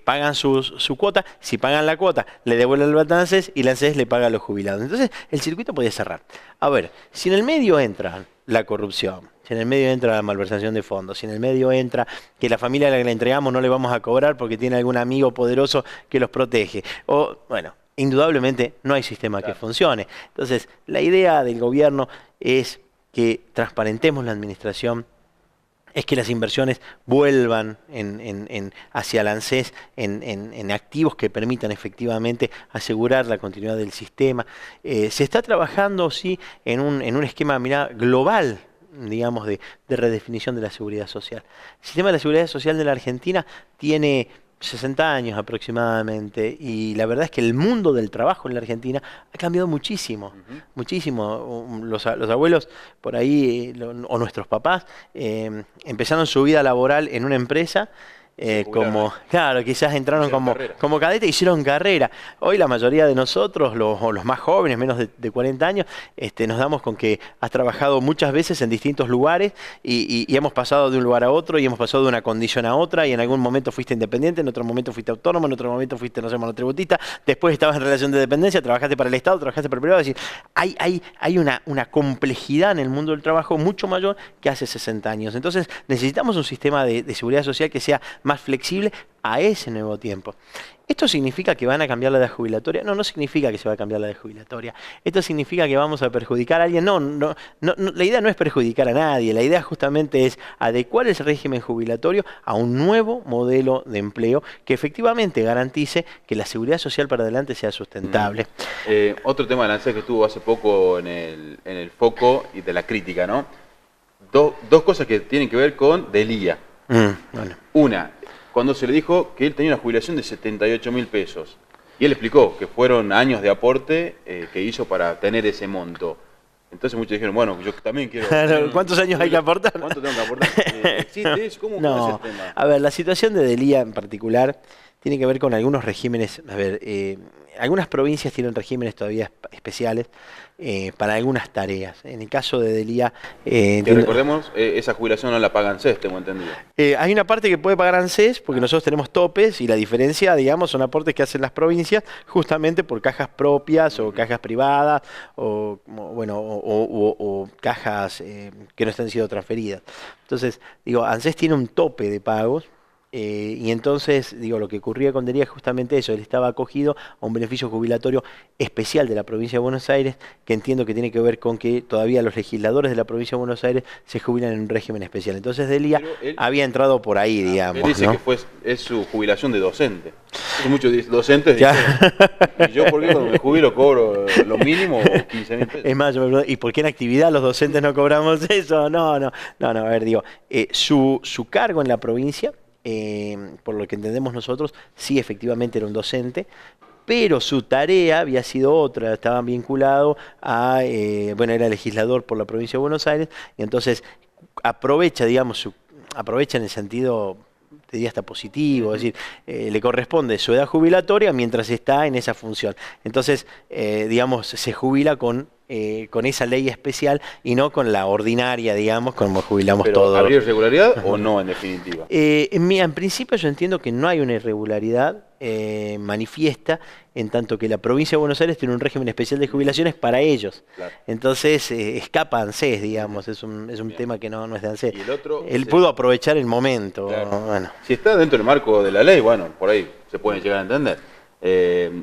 pagan su cuota, si pagan la cuota, le devuelven el plata a ANSES y la ANSES le paga a los jubilados. Entonces, el circuito podía cerrar. A ver, si en el medio entra la corrupción, si en el medio entra la malversación de fondos, si en el medio entra que la familia a la que le entregamos no le vamos a cobrar porque tiene algún amigo poderoso que los protege, o, bueno, indudablemente no hay sistema que funcione. Entonces, la idea del gobierno es que transparentemos la administración, es que las inversiones vuelvan hacia la ANSES en activos que permitan efectivamente asegurar la continuidad del sistema. Se está trabajando, sí, en un esquema, mirá, global, digamos, de redefinición de la seguridad social. El sistema de la seguridad social de la Argentina tiene 60 años aproximadamente, y la verdad es que el mundo del trabajo en la Argentina ha cambiado muchísimo, muchísimo. Los abuelos por ahí, o nuestros papás, empezaron su vida laboral en una empresa, claro, quizás entraron como cadete, hicieron carrera. Hoy la mayoría de nosotros, los más jóvenes, menos de 40 años, nos damos con que has trabajado muchas veces en distintos lugares y hemos pasado de un lugar a otro, y hemos pasado de una condición a otra, y en algún momento fuiste independiente, en otro momento fuiste autónomo, en otro momento fuiste, no sé, monotributista, después estabas en relación de dependencia, trabajaste para el Estado, trabajaste para el privado. Es decir, hay una complejidad en el mundo del trabajo mucho mayor que hace 60 años. Entonces necesitamos un sistema de seguridad social que sea más flexible a ese nuevo tiempo. ¿Esto significa que van a cambiar la edad jubilatoria? No, no significa que se va a cambiar la edad jubilatoria. ¿Esto significa que vamos a perjudicar a alguien? No, la idea no es perjudicar a nadie. La idea justamente es adecuar el régimen jubilatorio a un nuevo modelo de empleo que efectivamente garantice que la seguridad social para adelante sea sustentable. Otro tema de la ANSES que estuvo hace poco en el foco y de la crítica, ¿no? Dos cosas que tienen que ver con Delía. Bueno. Una, cuando se le dijo que él tenía una jubilación de 78.000 pesos. Y él explicó que fueron años de aporte que hizo para tener ese monto. Entonces muchos dijeron, bueno, yo también quiero... ¿Cuántos años hay que aportar? ¿Cuánto tengo que aportar? ¿Existe eso? ¿Cómo es el tema? A ver, la situación de Delía en particular tiene que ver con algunos regímenes. A ver, algunas provincias tienen regímenes todavía especiales para algunas tareas. En el caso de Delía... recordemos, esa jubilación no la paga ANSES, tengo entendido. Hay una parte que puede pagar ANSES porque nosotros tenemos topes, y la diferencia, digamos, son aportes que hacen las provincias justamente por cajas propias o cajas privadas o cajas que no están siendo transferidas. Entonces, digo, ANSES tiene un tope de pagos. Y entonces, digo, lo que ocurría con Delía es justamente eso. Él estaba acogido a un beneficio jubilatorio especial de la provincia de Buenos Aires, que entiendo que tiene que ver con que todavía los legisladores de la provincia de Buenos Aires se jubilan en un régimen especial. Entonces Delía había entrado por ahí, digamos. Él dice, ¿no?, que es su jubilación de docente. Muchos docentes dicen, ¿y yo por qué cuando me jubilo cobro lo mínimo o 15.000 pesos? Es más, ¿y por qué en actividad los docentes no cobramos eso? No, a ver, digo, su cargo en la provincia, por lo que entendemos nosotros, sí, efectivamente era un docente, pero su tarea había sido otra. Estaban vinculados a, era legislador por la provincia de Buenos Aires, y entonces aprovecha, digamos, aprovecha en el sentido, te diría hasta positivo, es decir, le corresponde su edad jubilatoria mientras está en esa función. Entonces, digamos, se jubila con esa ley especial y no con la ordinaria, digamos, como jubilamos todos. ¿Habría irregularidad o no, en definitiva? En principio yo entiendo que no hay una irregularidad manifiesta, en tanto que la provincia de Buenos Aires tiene un régimen especial de jubilaciones para ellos. Claro. Entonces escapa a ANSES, digamos, es un tema que no es de ANSES. Él pudo aprovechar el momento. Claro. Bueno. Si está dentro del marco de la ley, bueno, por ahí se puede llegar a entender.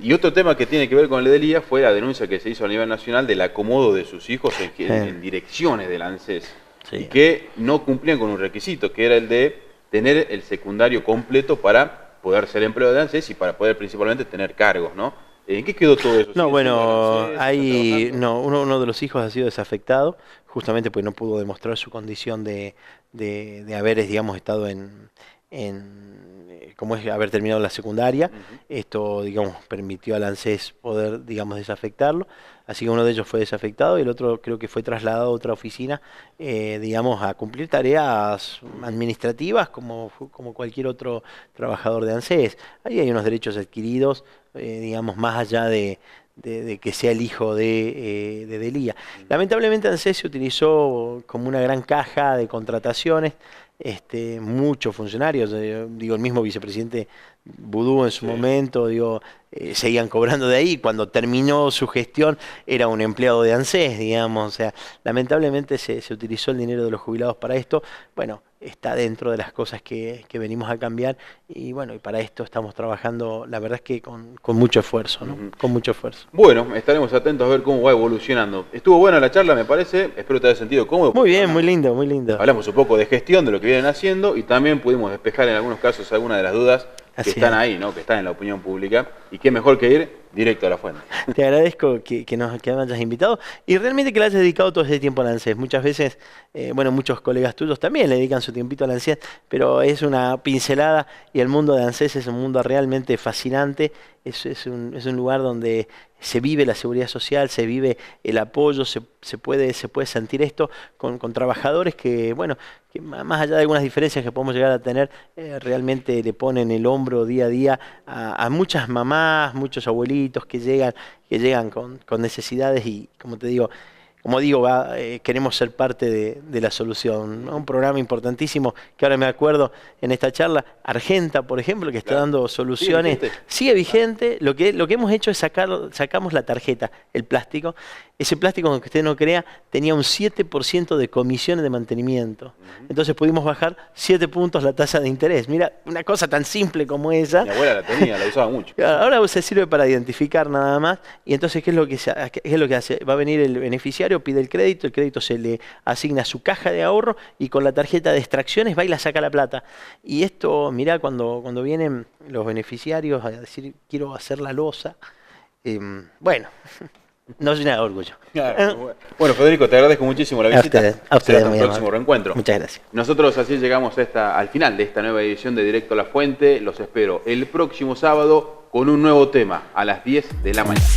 Y otro tema que tiene que ver con el de Delía fue la denuncia que se hizo a nivel nacional del acomodo de sus hijos en direcciones del ANSES, y que no cumplían con un requisito, que era el de tener el secundario completo para poder ser empleado de ANSES y para poder principalmente tener cargos, ¿no? ¿En qué quedó todo eso? No, bueno, uno de los hijos ha sido desafectado, justamente porque no pudo demostrar su condición de haber, digamos, estado en como es haber terminado la secundaria. Esto, digamos, permitió al ANSES poder, digamos, desafectarlo. Así que uno de ellos fue desafectado y el otro creo que fue trasladado a otra oficina, digamos, a cumplir tareas administrativas como cualquier otro trabajador de ANSES. Ahí hay unos derechos adquiridos, digamos, más allá de que sea el hijo de Delía. Lamentablemente ANSES se utilizó como una gran caja de contrataciones. Muchos funcionarios, digo, el mismo vicepresidente Vudú en su momento, digo, seguían cobrando de ahí. Cuando terminó su gestión era un empleado de ANSES, digamos. O sea, lamentablemente se utilizó el dinero de los jubilados para esto. Bueno, está dentro de las cosas que venimos a cambiar y bueno, y para esto estamos trabajando, la verdad es que con mucho esfuerzo, ¿no? Con mucho esfuerzo. Bueno, estaremos atentos a ver cómo va evolucionando. Estuvo buena la charla, me parece, espero te haya sentido cómodo. Muy bien, muy lindo, muy lindo. Hablamos un poco de gestión, de lo que vienen haciendo y también pudimos despejar en algunos casos algunas de las dudas que están ahí, ¿no? Que están en la opinión pública y qué mejor que ir directo a la fuente. Te agradezco que me hayas invitado y realmente que le hayas dedicado todo ese tiempo al ANSES. Muchas veces, bueno, muchos colegas tuyos también le dedican su tiempito al ANSES, pero es una pincelada y el mundo de ANSES es un mundo realmente fascinante. Es un lugar donde se vive la seguridad social, se vive el apoyo, se puede sentir esto con trabajadores que, bueno, que más allá de algunas diferencias que podemos llegar a tener, realmente le ponen el hombro día a día a muchas mamás, muchos abuelitos que llegan con necesidades y, como digo, queremos ser parte de la solución, ¿no? Un programa importantísimo que ahora me acuerdo en esta charla, Argenta, por ejemplo, que está dando soluciones. Sigue vigente. Lo que hemos hecho es sacamos la tarjeta, el plástico. Ese plástico, aunque usted no crea, tenía un 7% de comisiones de mantenimiento. Entonces pudimos bajar 7 puntos la tasa de interés. Mira, una cosa tan simple como esa. Mi abuela la tenía, la usaba mucho. Ahora se sirve para identificar nada más. Y entonces, ¿qué es lo que hace? Va a venir el beneficiario, pide el crédito se le asigna su caja de ahorro y con la tarjeta de extracciones va y la saca la plata. Y esto, mirá, cuando vienen los beneficiarios a decir, quiero hacer la losa, bueno... Nos llena de orgullo. Claro, bueno, Federico, te agradezco muchísimo la visita. A ustedes, hasta el próximo reencuentro. Muchas gracias. Nosotros así llegamos al final de esta nueva edición de Directo a la Fuente. Los espero el próximo sábado con un nuevo tema a las 10 de la mañana.